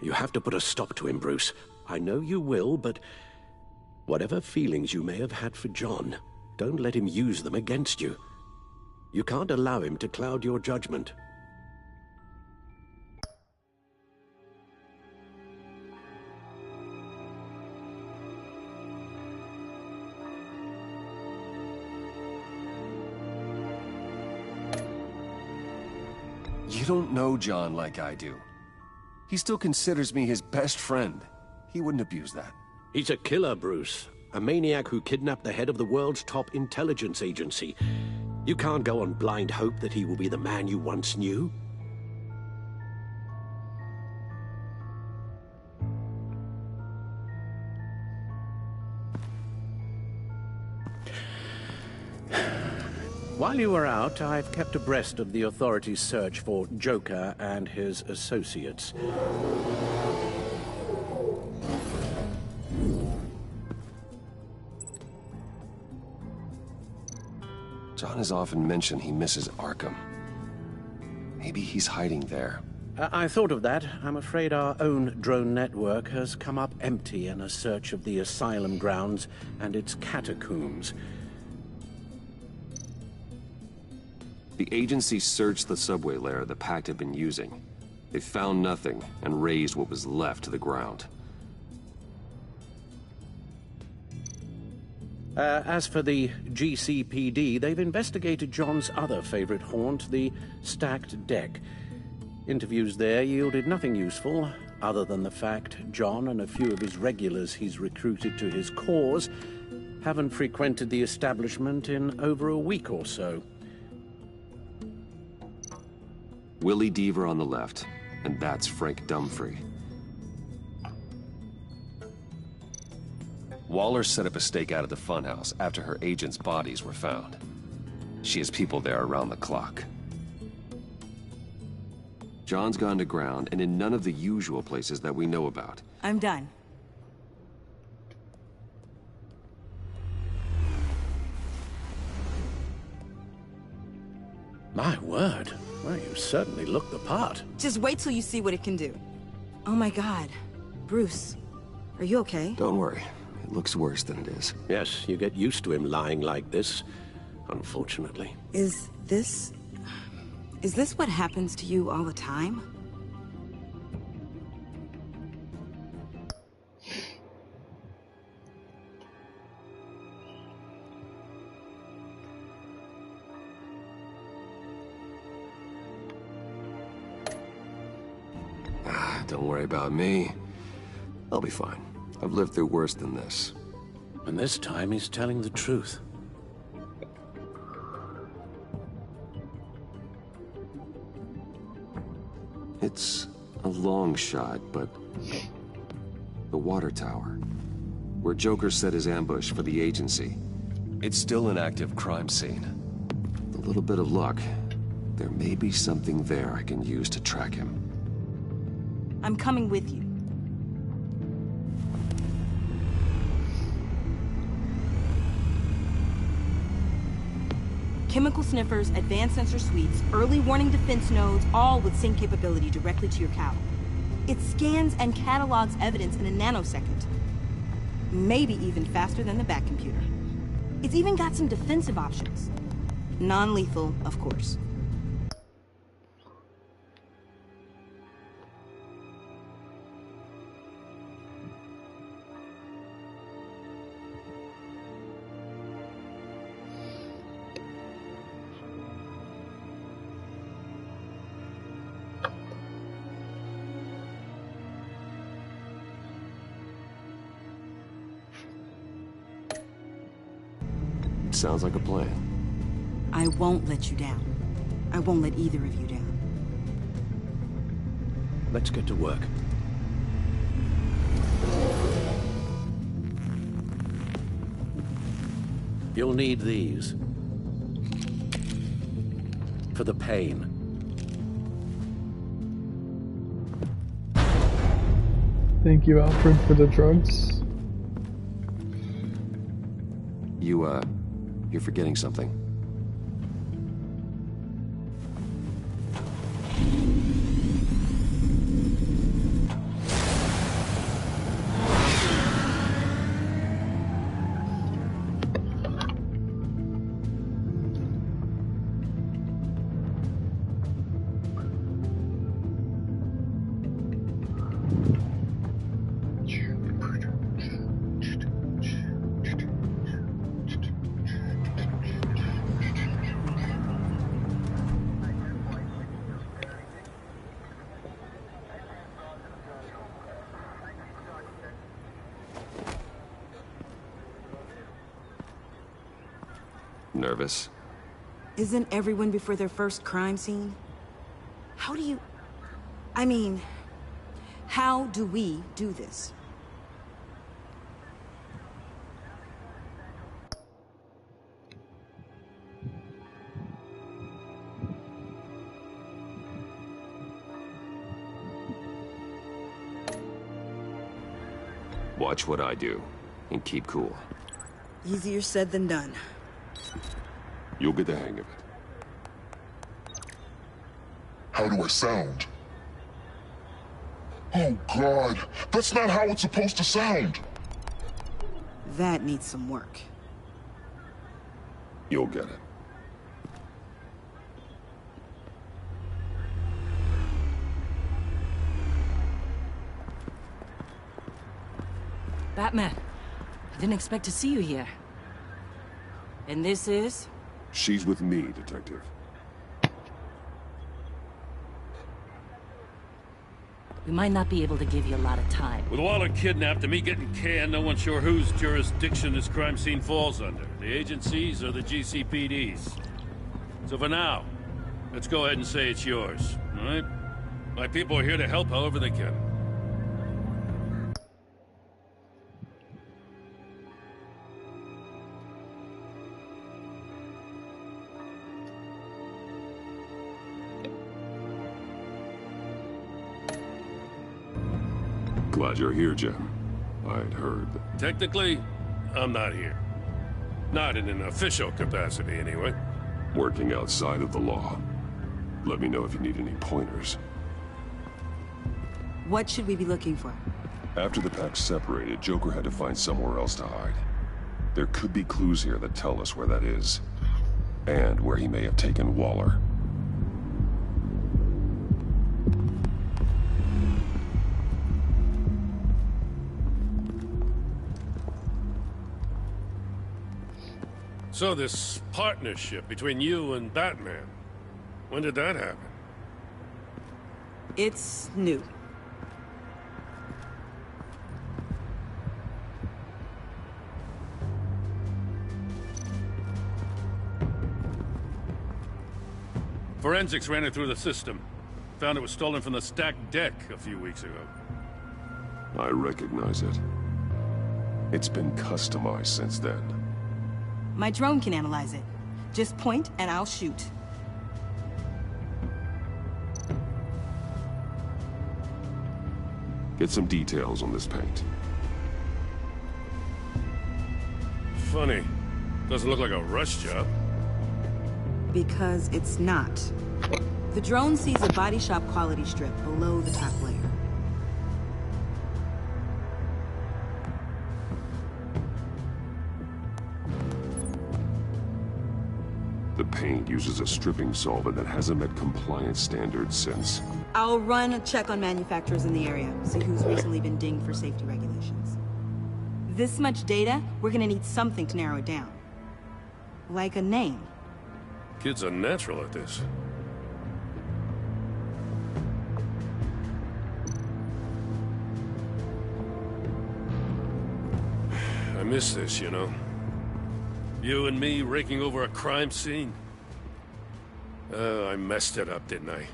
You have to put a stop to him, Bruce. I know you will, but whatever feelings you may have had for John, don't let him use them against you. You can't allow him to cloud your judgment. You don't know John like I do. He still considers me his best friend. He wouldn't abuse that. He's a killer, Bruce. A maniac who kidnapped the head of the world's top intelligence agency. You can't go on blind hope that he will be the man you once knew. While you were out, I've kept abreast of the authorities' search for Joker and his associates. John has often mentioned he misses Arkham. Maybe he's hiding there. I thought of that. I'm afraid our own drone network has come up empty in a search of the asylum grounds and its catacombs. The agency searched the subway lair the Pact had been using. They found nothing and razed what was left to the ground. As for the GCPD, they've investigated John's other favorite haunt, the stacked deck. Interviews there yielded nothing useful, other than the fact John and a few of his regulars he's recruited to his cause haven't frequented the establishment in over a week or so. Willie Deaver on the left, and that's Frank Dumfrey. Waller set up a stakeout at the funhouse after her agents' bodies were found. She has people there around the clock. John's gone to ground and in none of the usual places that we know about. I'm done. My word. Well, you certainly look the part. Just wait till you see what it can do. Oh my God. Bruce, are you okay? Don't worry. It looks worse than it is. Yes, you get used to him lying like this, unfortunately. Is this what happens to you all the time? Don't worry about me. I'll be fine. I've lived through worse than this. And this time he's telling the truth. It's a long shot, but the water tower, where Joker set his ambush for the agency, it's still an active crime scene. With a little bit of luck, there may be something there I can use to track him. I'm coming with you. Chemical sniffers, advanced sensor suites, early warning defense nodes, all with sync capability directly to your cowl. It scans and catalogs evidence in a nanosecond. Maybe even faster than the Bat computer. It's even got some defensive options. Non-lethal, of course. Sounds like a plan. I won't let you down. I won't let either of you down. Let's get to work. You'll need these. For the pain. Thank you, Alfred, for the drugs. You're forgetting something. Nervous? Isn't everyone before their first crime scene? How do you... I mean, how do we do this? Watch what I do, and keep cool. Easier said than done. You'll get the hang of it. How do I sound? Oh, God. That's not how it's supposed to sound. That needs some work. You'll get it. Batman, I didn't expect to see you here. And this is? She's with me, Detective. We might not be able to give you a lot of time. With Waller kidnapped and me getting canned, no one's sure whose jurisdiction this crime scene falls under. The agencies or the GCPD's. So for now, let's go ahead and say it's yours, all right? My people are here to help however they can. Glad you're here, Jim. I'd heard. Technically, I'm not here. Not in an official capacity, anyway. Working outside of the law. Let me know if you need any pointers. What should we be looking for? After the pack separated, Joker had to find somewhere else to hide. There could be clues here that tell us where that is. And where he may have taken Waller. So this partnership between you and Batman, when did that happen? It's new. Forensics ran it through the system. Found it was stolen from the stacked deck a few weeks ago. I recognize it. It's been customized since then. My drone can analyze it. Just point and I'll shoot. Get some details on this paint. Funny. Doesn't look like a rush job. Because it's not. The drone sees a body shop quality strip below the top layer. The paint uses a stripping solvent that hasn't met compliance standards since. I'll run a check on manufacturers in the area, see who's recently been dinged for safety regulations. This much data, we're gonna need something to narrow it down. Like a name. Kids are natural at this. I miss this, you know. You and me raking over a crime scene. I messed it up, didn't I?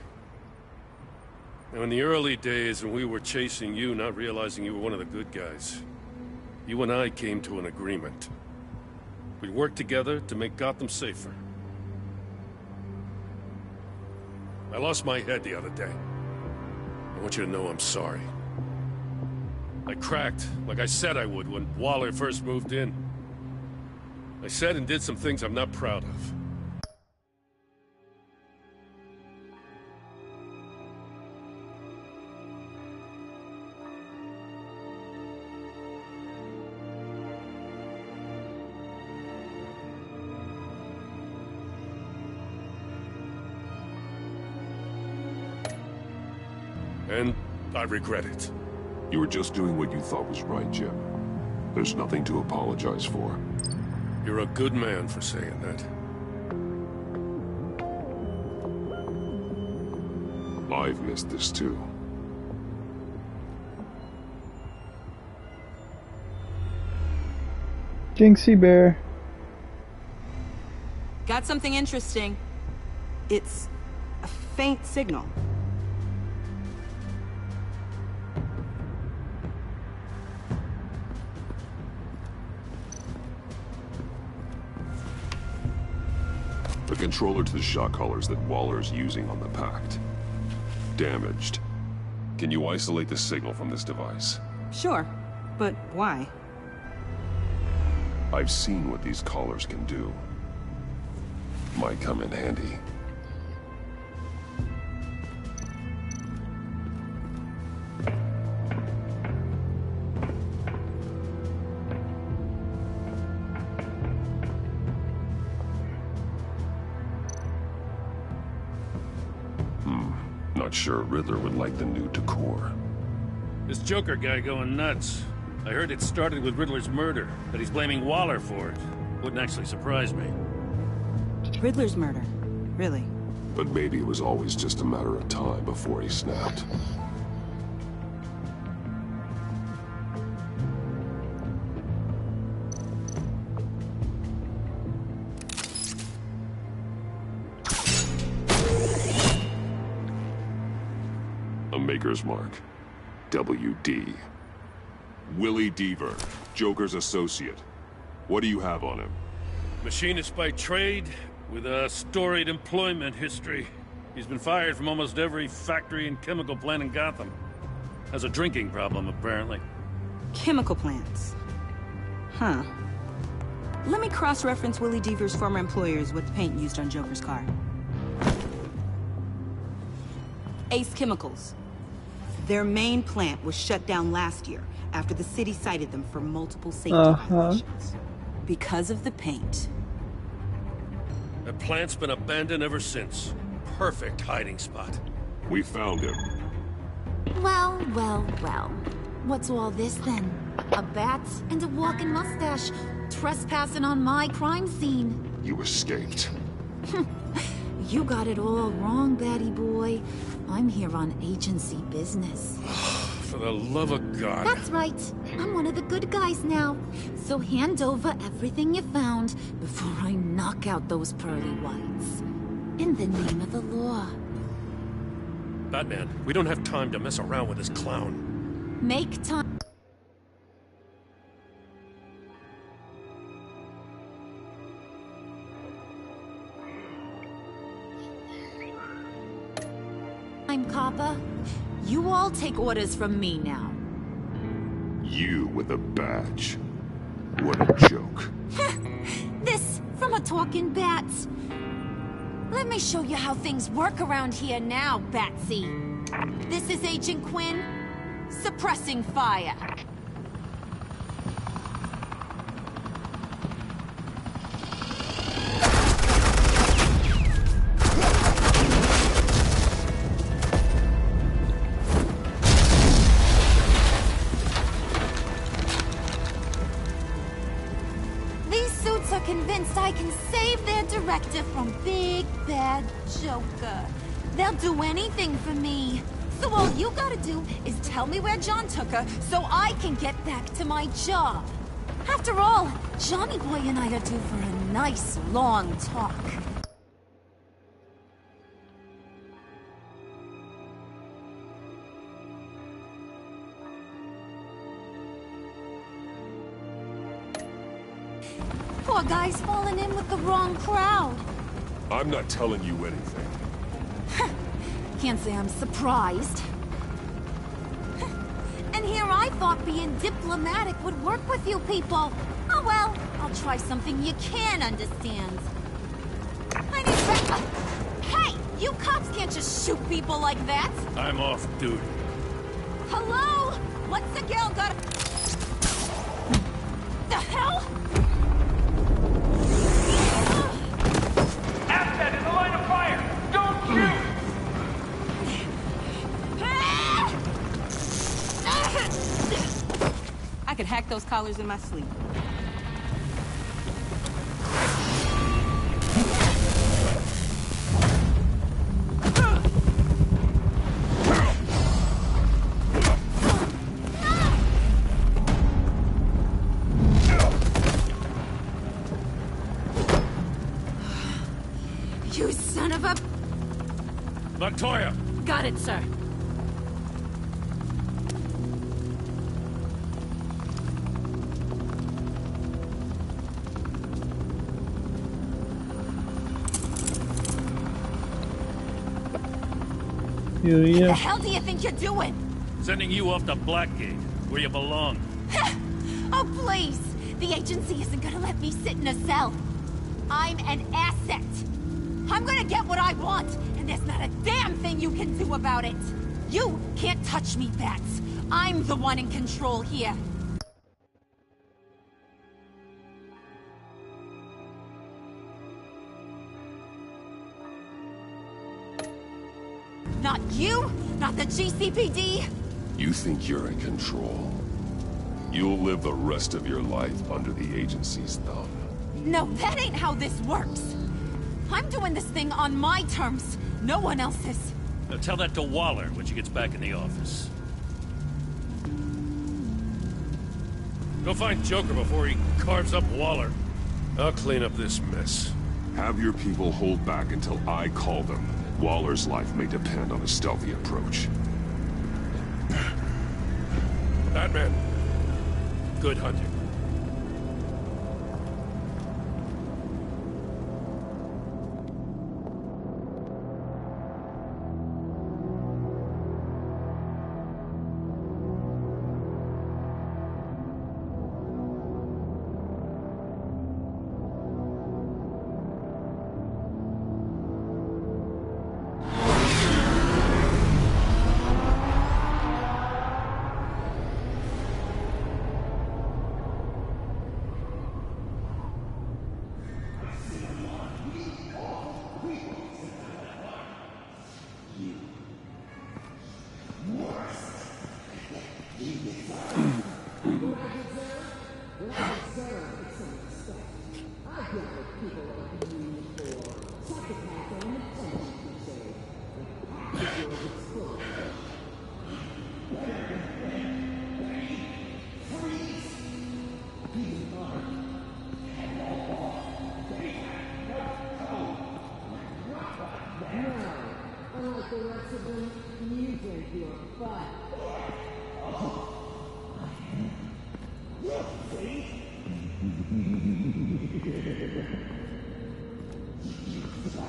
Now, in the early days when we were chasing you, not realizing you were one of the good guys, you and I came to an agreement. We work together to make Gotham safer. I lost my head the other day. I want you to know I'm sorry. I cracked, like I said I would when Waller first moved in. I said and did some things I'm not proud of. And I regret it. You were just doing what you thought was right, Jim. There's nothing to apologize for. You're a good man for saying that. I've missed this too. Jinxie Bear. Got something interesting. It's a faint signal. The controller to the shot collars that Waller's using on the Pact. Damaged. Can you isolate the signal from this device? Sure, but why? I've seen what these collars can do. Might come in handy. Not sure Riddler would like the new decor. This Joker guy going nuts. I heard it started with Riddler's murder, that he's blaming Waller for it. Wouldn't actually surprise me. Riddler's murder? Really? But maybe it was always just a matter of time before he snapped. Maker's Mark. WD. Willie Deaver, Joker's associate. What do you have on him? Machinist by trade, with a storied employment history. He's been fired from almost every factory and chemical plant in Gotham. Has a drinking problem, apparently. Chemical plants. Huh. Let me cross-reference Willie Deaver's former employers with the paint used on Joker's car. Ace Chemicals. Their main plant was shut down last year after the city cited them for multiple safety violations. Because of the paint. The plant's been abandoned ever since. Perfect hiding spot. We found him. Well, well, well. What's all this then? A bat and a walking mustache trespassing on my crime scene. You escaped. You got it all wrong, Batty boy. I'm here on agency business. For the love of God. That's right. I'm one of the good guys now. So hand over everything you found before I knock out those pearly whites. In the name of the law. Batman, we don't have time to mess around with this clown. Make time. Copper. You all take orders from me now. You with a badge. What a joke. This from a talking bat. Let me show you how things work around here now, Batsy. This is Agent Quinn, suppressing fire. Convinced I can save their director from Big Bad Joker. They'll do anything for me. So all you gotta do is tell me where John took her so I can get back to my job. After all, Johnny Boy and I are due for a nice long talk. Poor guy's fallen in with the wrong crowd. I'm not telling you anything. Can't say I'm surprised. And here I thought being diplomatic would work with you people. Oh well, I'll try something you can understand. I need Hey! You cops can't just shoot people like that! I'm off duty. Hello? What's the girl got? The hell? Asset in the line of fire! Don't shoot! I could hack those collars in my sleep. You son of a... Montoya! Got it, sir. What the hell do you think you're doing? Sending you off to Blackgate, where you belong. Oh, please! The agency isn't gonna let me sit in a cell. I'm an asset. I'm gonna get what I want, and there's not a damn thing you can do about it. You can't touch me, Bats. I'm the one in control here. Not you, not the GCPD. You think you're in control? You'll live the rest of your life under the agency's thumb. No, that ain't how this works. I'm doing this thing on my terms, no one else's. Now tell that to Waller when she gets back in the office. Go find Joker before he carves up Waller. I'll clean up this mess. Have your people hold back until I call them. Waller's life may depend on a stealthy approach. Batman, good hunting.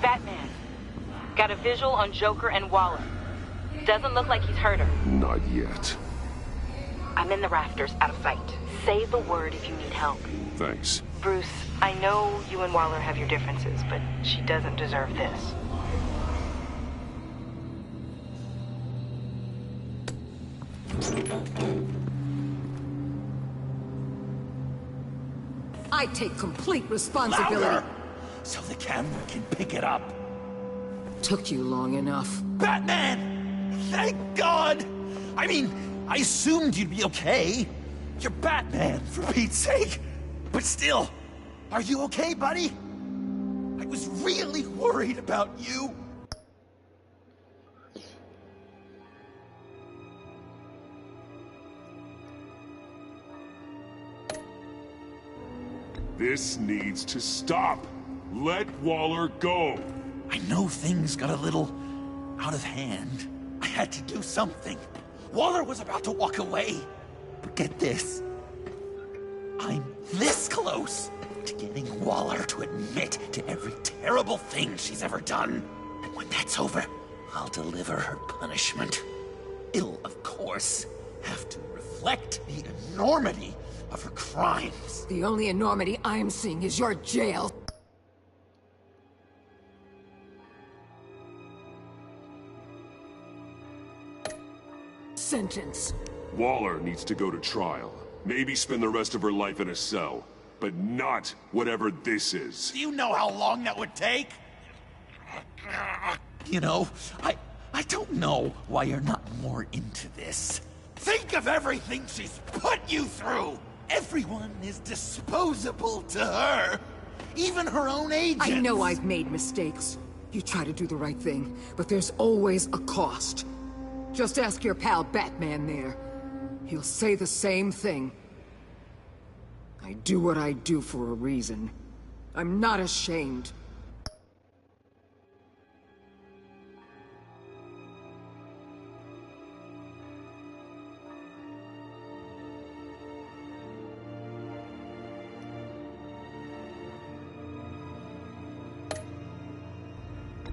Batman, got a visual on Joker and Waller. Doesn't look like he's hurt her. Not yet. I'm in the rafters, out of sight. Say the word if you need help. Thanks. Bruce, I know you and Waller have your differences, but she doesn't deserve this. I take complete responsibility. Louder! So the camera can pick it up. Took you long enough. Batman! Thank God! I mean, I assumed you'd be okay. You're Batman, for Pete's sake. But still, are you okay, buddy? I was really worried about you. This needs to stop. Let Waller go. I know things got a little out of hand. I had to do something. Waller was about to walk away. But get this. I'm this close just getting Waller to admit to every terrible thing she's ever done. And when that's over, I'll deliver her punishment. It'll, of course, have to reflect the enormity of her crimes. The only enormity I'm seeing is your jail. Sentence. Waller needs to go to trial. Maybe spend the rest of her life in a cell. But not whatever this is. Do you know how long that would take? You know, I don't know why you're not more into this. Think of everything she's put you through! Everyone is disposable to her. Even her own agents. I know I've made mistakes. You try to do the right thing, but there's always a cost. Just ask your pal Batman there. He'll say the same thing. I do what I do for a reason. I'm not ashamed.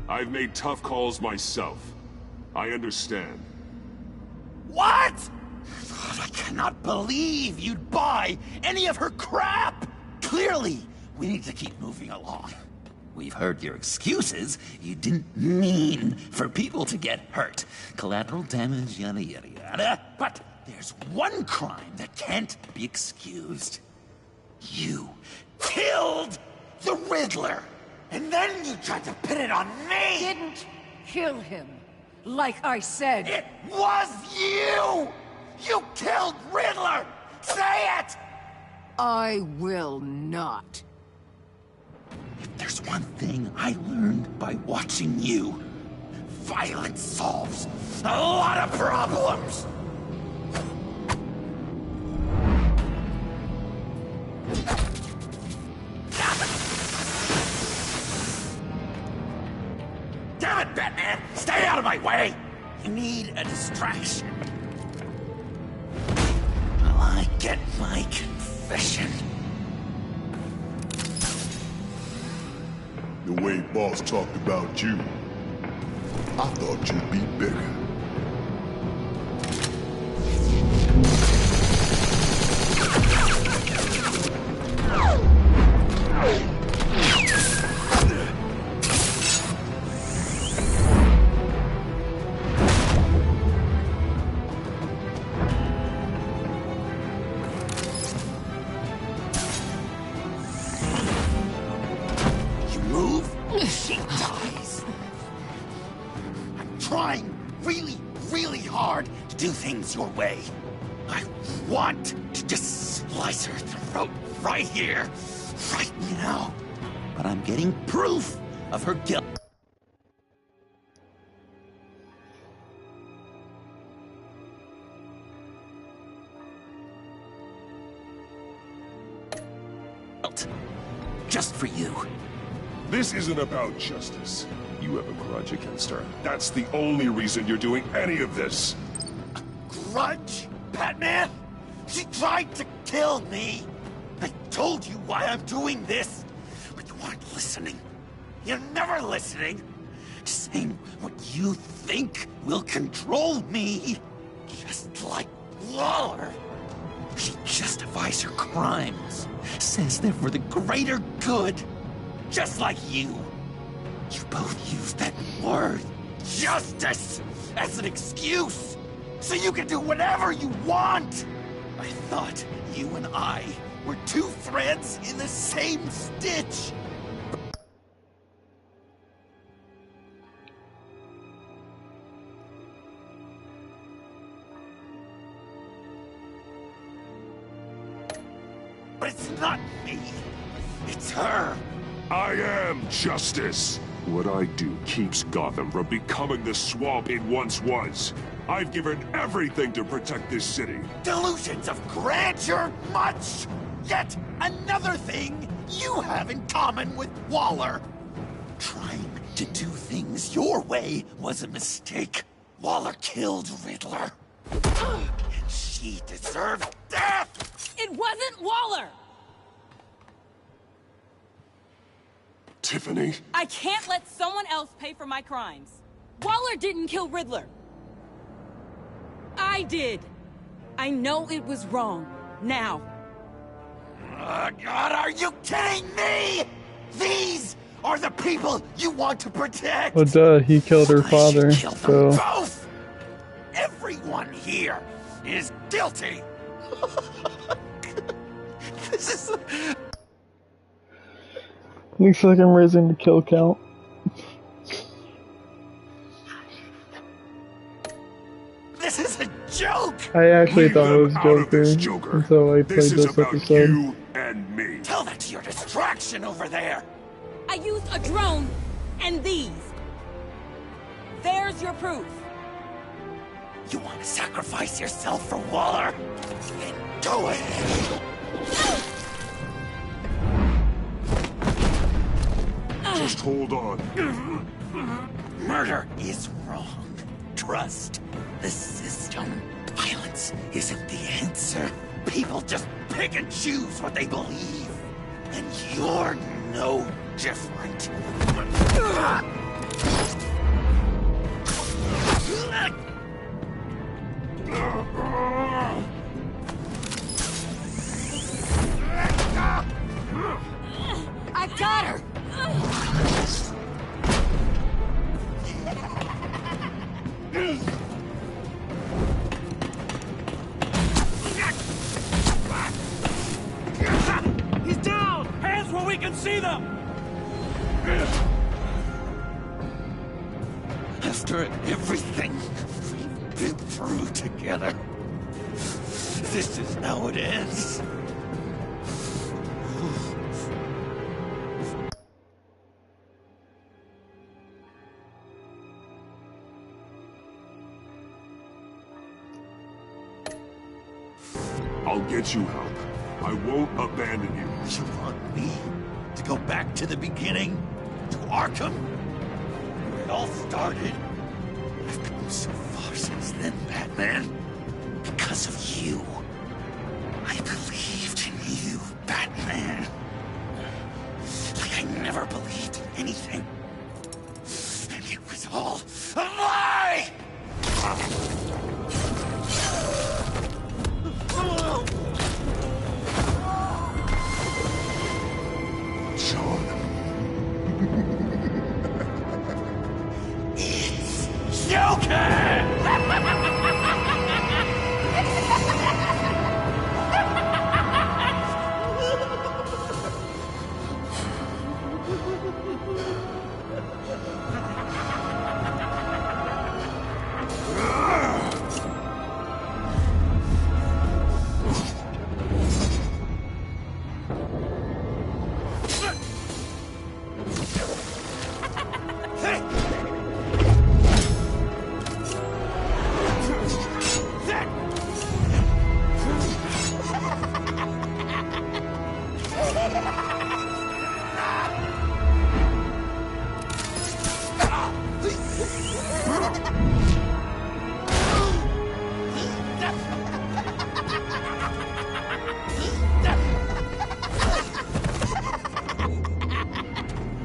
I've made tough calls myself. I understand. What? God, I cannot believe you'd buy any of her crap! Clearly, we need to keep moving along. We've heard your excuses. You didn't mean for people to get hurt. Collateral damage, yada yada yada. But there's one crime that can't be excused. You killed the Riddler! And then you tried to pin it on me! Didn't kill him. Like I said. It was you! You killed Riddler! Say it! I will not. If there's one thing I learned by watching you, violence solves a lot of problems! Damn it, Batman! Stay out of my way! You need a distraction. Will I get my confession? The way Boss talked about you, I thought you'd be bigger. Your way. I want to just slice her throat right here, right now. But I'm getting proof of her guilt. Just for you. This isn't about justice. You have a grudge against her. That's the only reason you're doing any of this. Grudge? Batman? She tried to kill me! I told you why I'm doing this, but you aren't listening. You're never listening. Saying what you think will control me. Just like Waller. She justifies her crimes. Says they're for the greater good. Just like you. You both use that word, justice, as an excuse. So you can do whatever you want! I thought you and I were two threads in the same stitch! But it's not me! It's her! I am justice! What I do keeps Gotham from becoming the swamp it once was. I've given everything to protect this city. Delusions of grandeur, much! Yet another thing you have in common with Waller. Trying to do things your way was a mistake. Waller killed Riddler. And she deserved death! It wasn't Waller! Tiffany? I can't let someone else pay for my crimes. Waller didn't kill Riddler. I did. I know it was wrong. Now. Oh, God, are you kidding me? These are the people you want to protect. Well, duh, he killed her father, so... Both! Everyone here is guilty. This is... Looks like I'm raising the kill count. This is a joke! I actually thought it was Joker until I played this episode. You and me. Tell that to your distraction over there. I used a drone and these. There's your proof. You want to sacrifice yourself for Waller? Then do it! Just hold on. Murder is wrong. Trust the system. Violence isn't the answer. People just pick and choose what they believe. And you're no different. I got her! He's down! Hands where we can see them! After everything we've been through together, this is how it ends. I'll get you help. I won't abandon you. You want me to go back to the beginning? To Arkham? Where it all started? I've come so far since then, Batman. Because of you. I believed in you, Batman. Like I never believed in anything. And it was all a lie! It's Joker!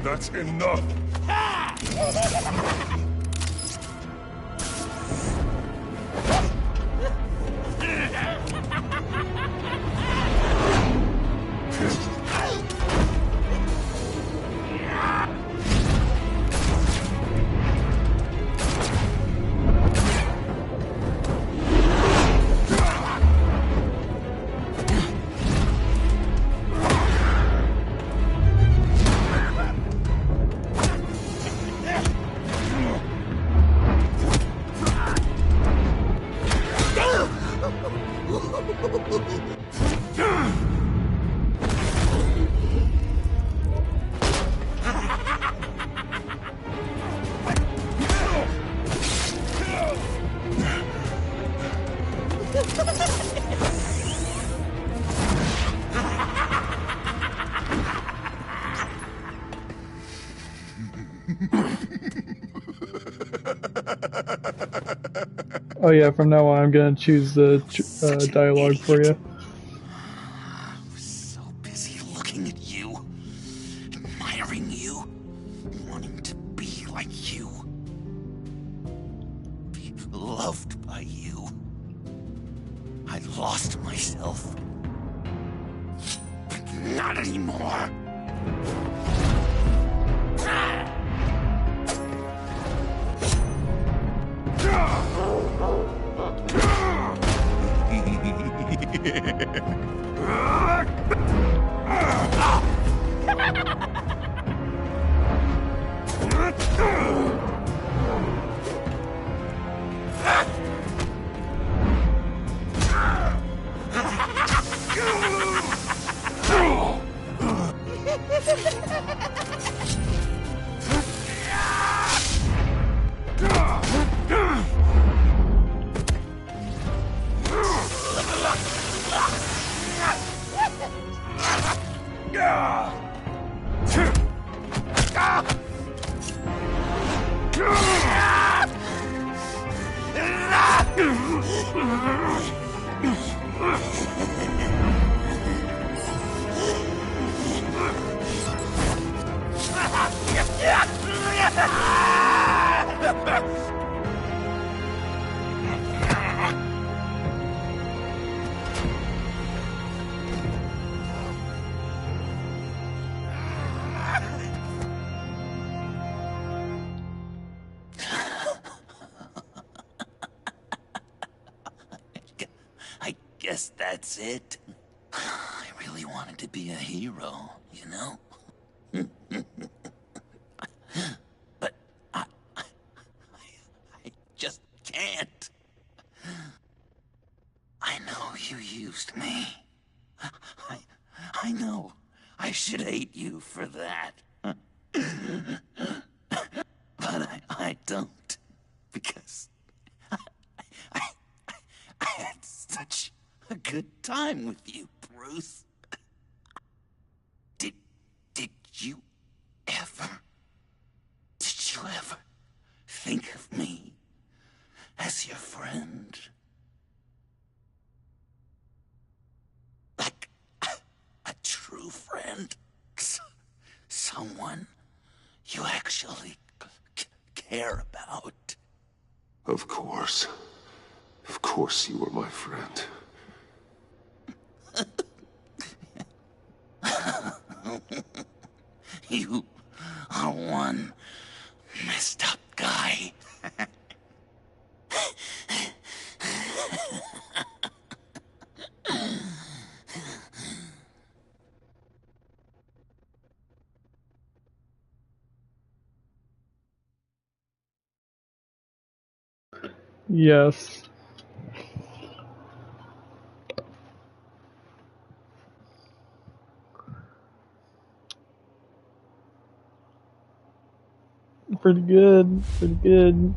That's enough. Oh yeah, from now on I'm gonna choose the dialogue for you. I was so busy looking at you, admiring you. I lost myself. But not anymore. I guess that's it. I really wanted to be a hero, you know? But I just can't. I know you used me. I know I should hate you for that. But I don't. Because I had such a good time with you, Bruce. Did you ever think of me as your friend? Like a true friend? Someone you actually care about? Of course. Of course you were my friend. You are one messed up guy. Yes. Pretty good. Pretty good.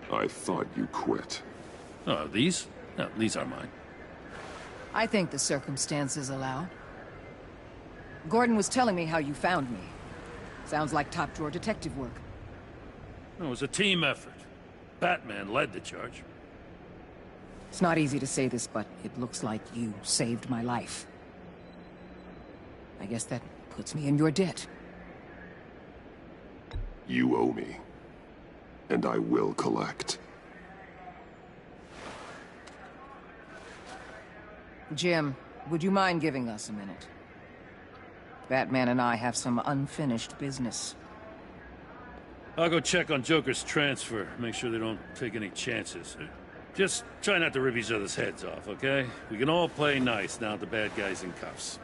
I thought you quit. Oh, these? No, these are mine. I think the circumstances allow. Gordon was telling me how you found me. Sounds like top-drawer detective work. It was a team effort. Batman led the charge. It's not easy to say this, but it looks like you saved my life. I guess that puts me in your debt. You owe me. And I will collect. Jim, would you mind giving us a minute? Batman and I have some unfinished business. I'll go check on Joker's transfer, make sure they don't take any chances. Just try not to rip each other's heads off, okay? We can all play nice now that the bad guy's in cuffs.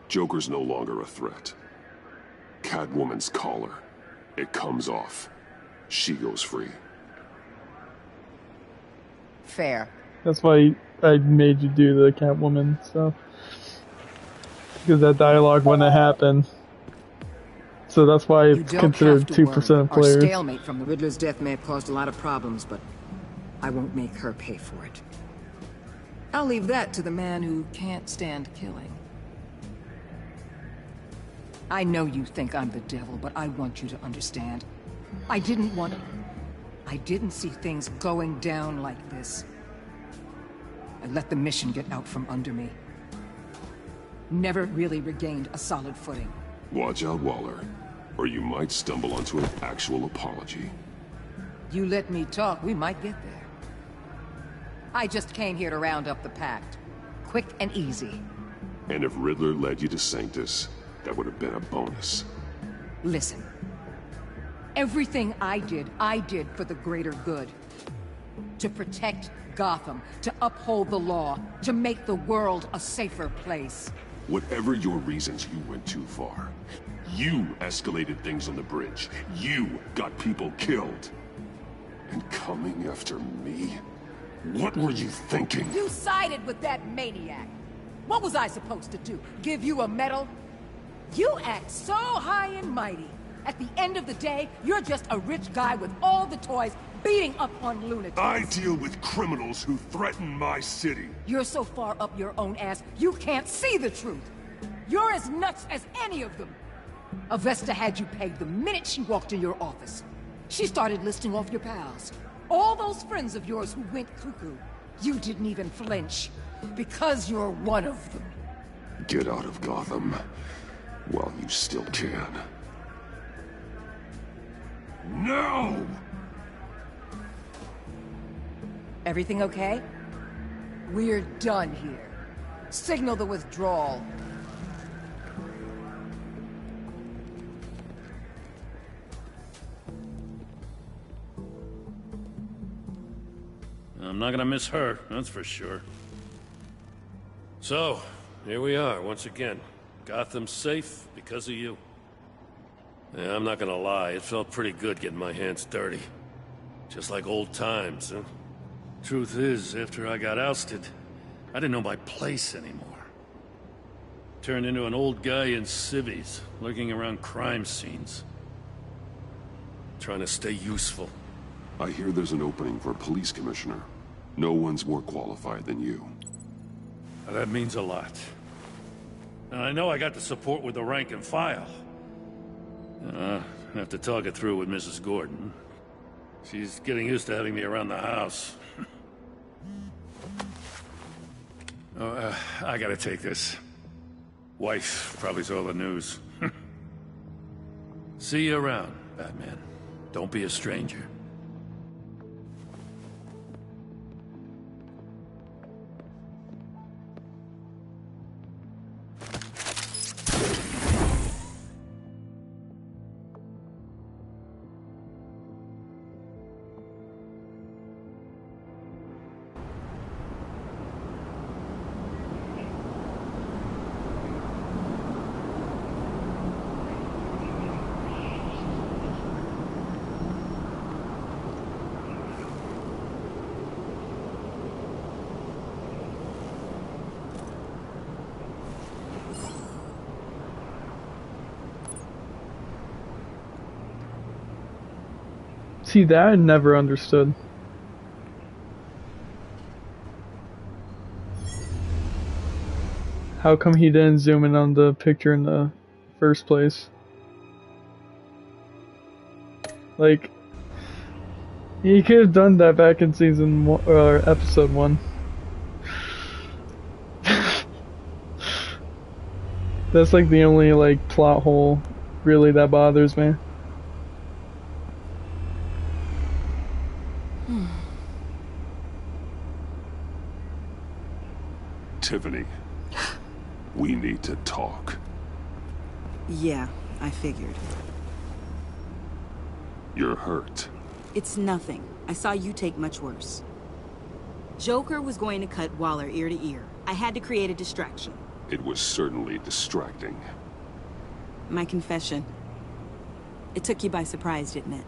Joker's no longer a threat. Catwoman's collar. It comes off. She goes free. Fair. That's why I made you do the Catwoman stuff. Because that dialogue wouldn't happen. So that's why it's considered 2% of players. Our stalemate from the Riddler's death may have caused a lot of problems, but I won't make her pay for it. I'll leave that to the man who can't stand killing. I know you think I'm the devil, but I want you to understand. I didn't see things going down like this. I let the mission get out from under me. Never really regained a solid footing. Watch out, Waller, or you might stumble onto an actual apology. You let me talk, we might get there. I just came here to round up the Pact. Quick and easy. And if Riddler led you to Sanctus, that would have been a bonus. Listen. Everything I did for the greater good. To protect Gotham, to uphold the law, to make the world a safer place. Whatever your reasons, you went too far. You escalated things on the bridge. You got people killed. And coming after me? What were you thinking? You sided with that maniac. What was I supposed to do? Give you a medal? You act so high and mighty. At the end of the day, you're just a rich guy with all the toys beating up on lunatics. I deal with criminals who threaten my city. You're so far up your own ass, you can't see the truth. You're as nuts as any of them. Avesta had you pegged the minute she walked in your office. She started listing off your pals. All those friends of yours who went cuckoo. You didn't even flinch. Because you're one of them. Get out of Gotham while you still can. No! Everything okay? We're done here. Signal the withdrawal. I'm not gonna miss her, that's for sure. So, here we are, once again. Gotham's safe because of you. Yeah, I'm not gonna lie, it felt pretty good getting my hands dirty. Just like old times, huh? Truth is, after I got ousted, I didn't know my place anymore. Turned into an old guy in civvies, lurking around crime scenes. Trying to stay useful. I hear there's an opening for a police commissioner. No one's more qualified than you. That means a lot. And I know I got the support with the rank and file. I have to talk it through with Mrs. Gordon. She's getting used to having me around the house. I gotta take this. Wife probably saw the news. See you around, Batman. Don't be a stranger. See, that I never understood. How come he didn't zoom in on the picture in the first place? Like, he could have done that back in season 1, or episode 1. That's like the only like plot hole really that bothers me. Tiffany, we need to talk. Yeah, I figured. You're hurt. It's nothing. I saw you take much worse. Joker was going to cut Waller ear to ear. I had to create a distraction. It was certainly distracting. My confession. It took you by surprise, didn't it?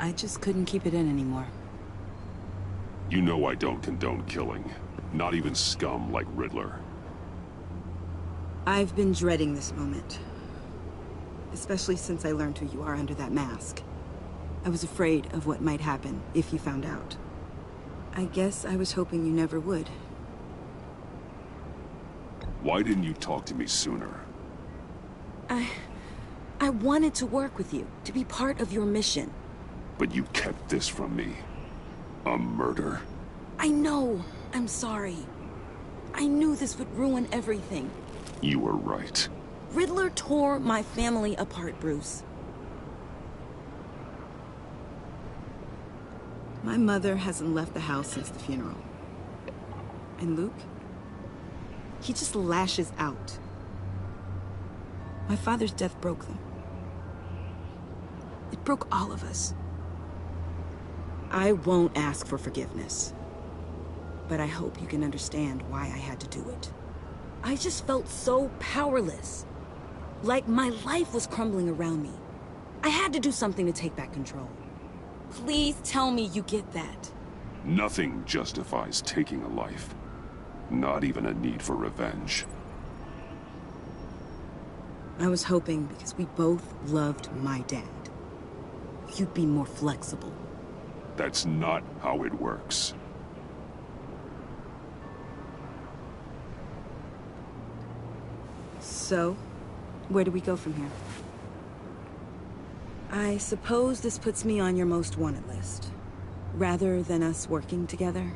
I just couldn't keep it in anymore. You know I don't condone killing. Not even scum like Riddler. I've been dreading this moment. Especially since I learned who you are under that mask. I was afraid of what might happen if you found out. I guess I was hoping you never would. Why didn't you talk to me sooner? I wanted to work with you, to be part of your mission. But you kept this from me. A murder. I know. I'm sorry. I knew this would ruin everything. You were right. Riddler tore my family apart, Bruce. My mother hasn't left the house since the funeral. And Luke? He just lashes out. My father's death broke them. It broke all of us. I won't ask for forgiveness. But I hope you can understand why I had to do it. I just felt so powerless. Like my life was crumbling around me. I had to do something to take back control. Please tell me you get that. Nothing justifies taking a life. Not even a need for revenge. I was hoping because we both loved my dad, you'd be more flexible. That's not how it works. So, where do we go from here? I suppose this puts me on your most wanted list, rather than us working together.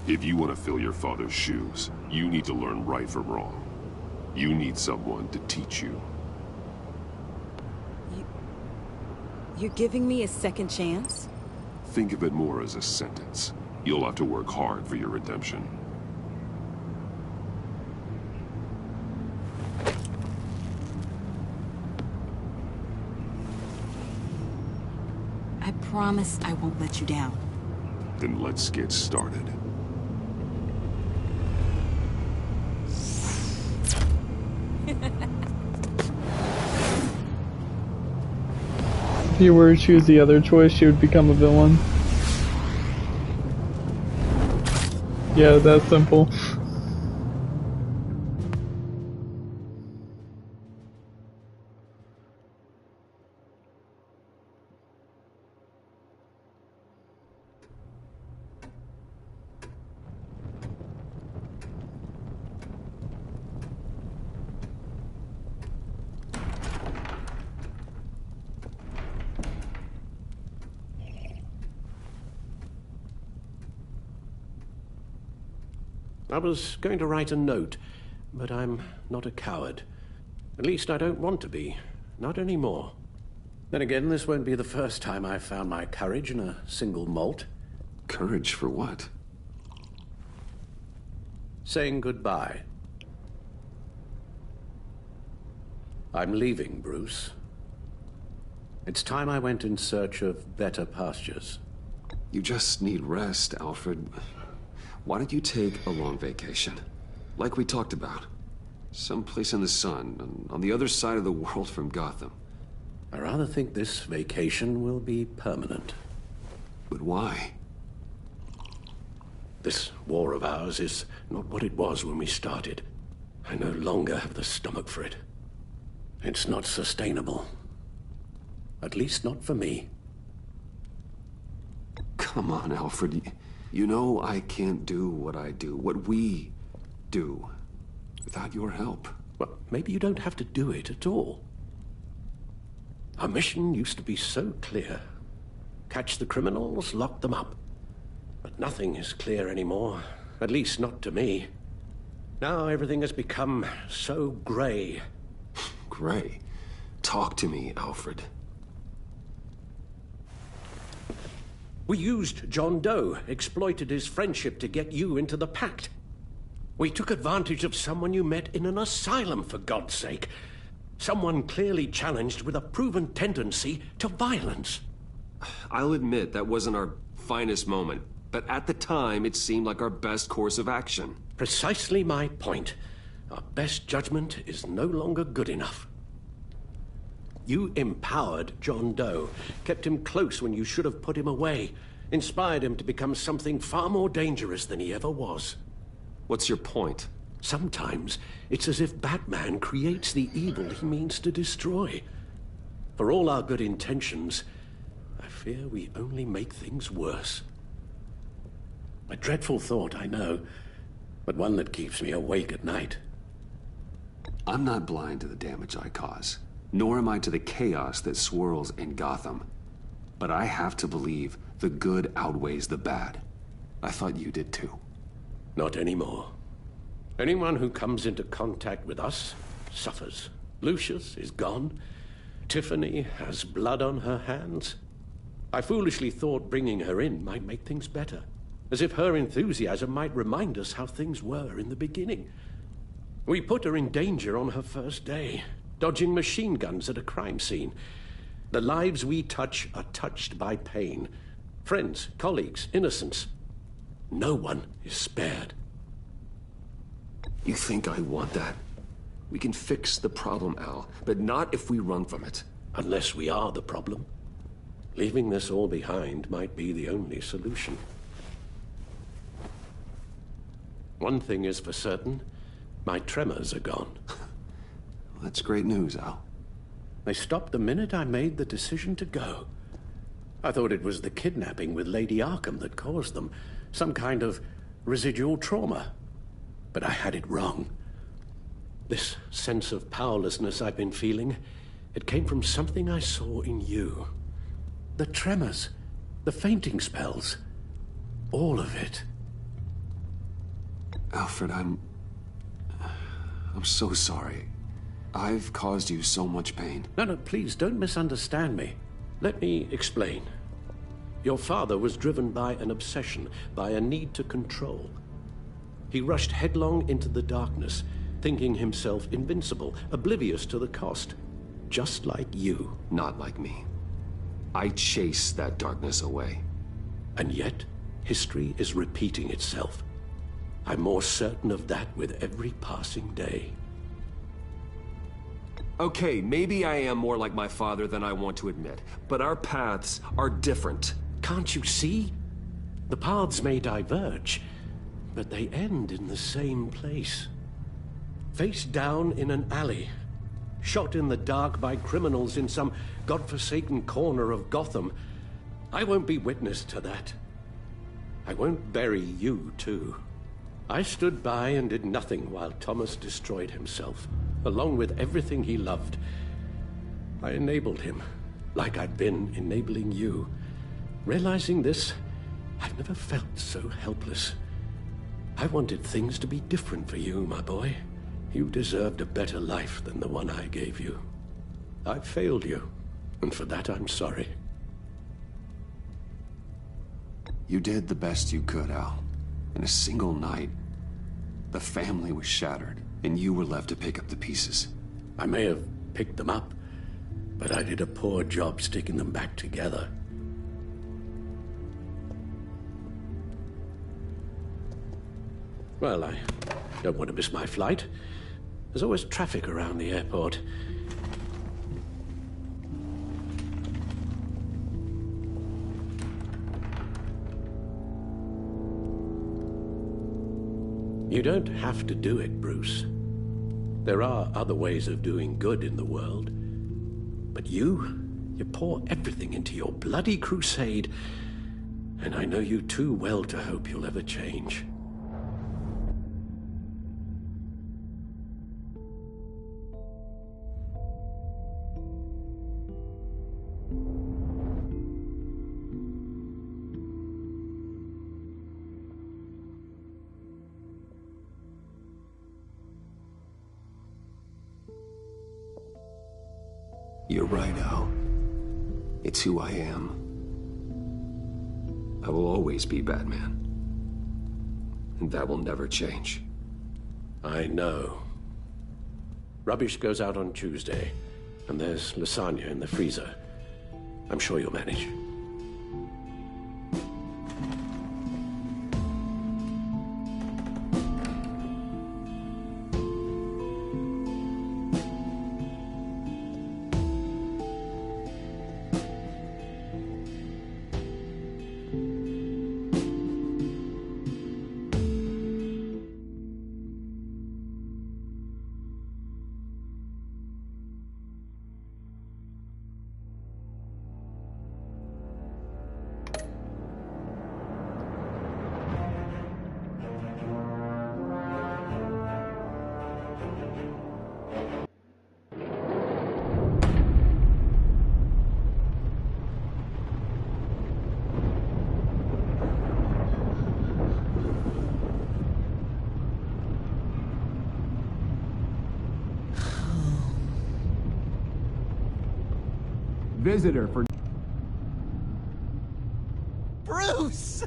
If you want to fill your father's shoes, you need to learn right from wrong. You need someone to teach you. You're giving me a second chance? Think of it more as a sentence. You'll have to work hard for your redemption. I promise I won't let you down. Then let's get started. If you were to choose the other choice, she would become a villain. Yeah, that's simple. I was going to write a note, but I'm not a coward. At least I don't want to be. Not anymore. Then again, this won't be the first time I've found my courage in a single malt. Courage for what? Saying goodbye. I'm leaving, Bruce. It's time I went in search of better pastures. You just need rest, Alfred. Why don't you take a long vacation? Like we talked about. Someplace in the sun, on the other side of the world from Gotham. I rather think this vacation will be permanent. But why? This war of ours is not what it was when we started. I no longer have the stomach for it. It's not sustainable. At least not for me. Come on, Alfred. You know I can't do what I do, what we do, without your help. Well, maybe you don't have to do it at all. Our mission used to be so clear. Catch the criminals, lock them up. But nothing is clear anymore, at least not to me. Now everything has become so gray. Gray? Talk to me, Alfred. We used John Doe, exploited his friendship to get you into the pact. We took advantage of someone you met in an asylum, for God's sake. Someone clearly challenged with a proven tendency to violence. I'll admit that wasn't our finest moment, but at the time it seemed like our best course of action. Precisely my point. Our best judgment is no longer good enough. You empowered John Doe, kept him close when you should have put him away, inspired him to become something far more dangerous than he ever was. What's your point? Sometimes it's as if Batman creates the evil he means to destroy. For all our good intentions, I fear we only make things worse. A dreadful thought, I know, but one that keeps me awake at night. I'm not blind to the damage I cause, nor am I to the chaos that swirls in Gotham. But I have to believe the good outweighs the bad. I thought you did too. Not anymore. Anyone who comes into contact with us suffers. Lucius is gone. Tiffany has blood on her hands. I foolishly thought bringing her in might make things better, as if her enthusiasm might remind us how things were in the beginning. We put her in danger on her first day, dodging machine guns at a crime scene. The lives we touch are touched by pain. Friends, colleagues, innocents. No one is spared. You think I want that? We can fix the problem, Al, but not if we run from it. Unless we are the problem. Leaving this all behind might be the only solution. One thing is for certain, my tremors are gone. That's great news, Al. They stopped the minute I made the decision to go. I thought it was the kidnapping with Lady Arkham that caused them, some kind of residual trauma. But I had it wrong. This sense of powerlessness I've been feeling, it came from something I saw in you. The tremors, the fainting spells, all of it. Alfred, I'm so sorry. I've caused you so much pain. No, please don't misunderstand me. Let me explain. Your father was driven by an obsession, by a need to control. He rushed headlong into the darkness, thinking himself invincible, oblivious to the cost. Just like you. Not like me. I chase that darkness away. And yet, history is repeating itself. I'm more certain of that with every passing day. Okay, maybe I am more like my father than I want to admit, but our paths are different. Can't you see? The paths may diverge, but they end in the same place. Face down in an alley, shot in the dark by criminals in some godforsaken corner of Gotham. I won't be witness to that. I won't bury you, too. I stood by and did nothing while Thomas destroyed himself, along with everything he loved. I enabled him, like I'd been enabling you. Realizing this, I've never felt so helpless. I wanted things to be different for you, my boy. You deserved a better life than the one I gave you. I failed you, and for that I'm sorry. You did the best you could, Al. In a single night, the family was shattered, and you were left to pick up the pieces. I may have picked them up, but I did a poor job sticking them back together. Well, I don't want to miss my flight. There's always traffic around the airport. You don't have to do it, Bruce. There are other ways of doing good in the world. But you pour everything into your bloody crusade, and I know you too well to hope you'll ever change. You're right, Al. It's who I am. I will always be Batman. And that will never change. I know. Rubbish goes out on Tuesday, and there's lasagna in the freezer. I'm sure you'll manage. visitor for... Bruce!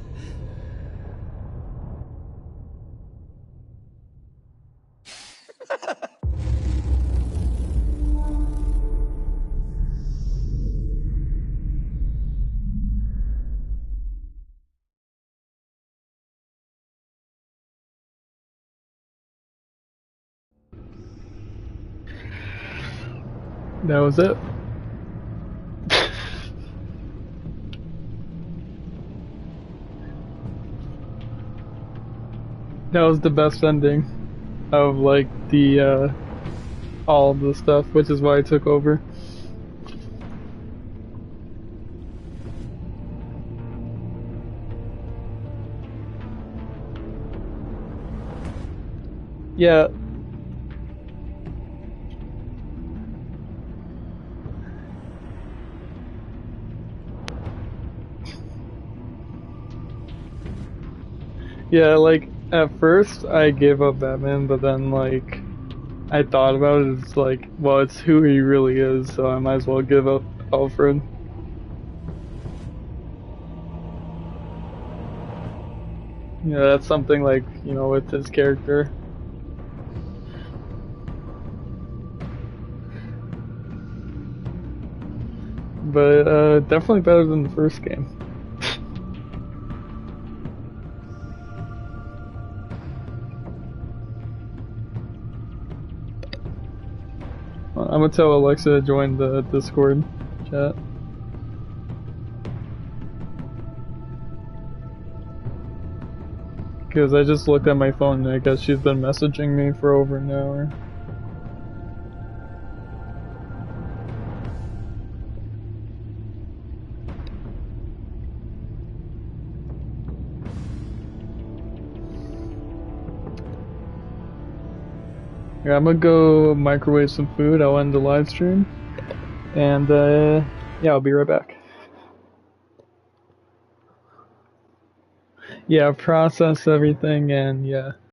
That was it. That was the best ending of like the all of the stuff, which is why I took over. Yeah. Yeah, like, at first I gave up Batman, but then, like, I thought about it, it's like, well, it's who he really is, so I might as well give up Alfred. Yeah, that's something, like, you know, with his character. But, definitely better than the first game. I'm gonna tell Alexa to join the Discord chat. Because I just looked at my phone and I guess she's been messaging me for over an hour. Yeah, I'm gonna go microwave some food, I'll end the live stream, and yeah, I'll be right back. Yeah, process everything, and yeah.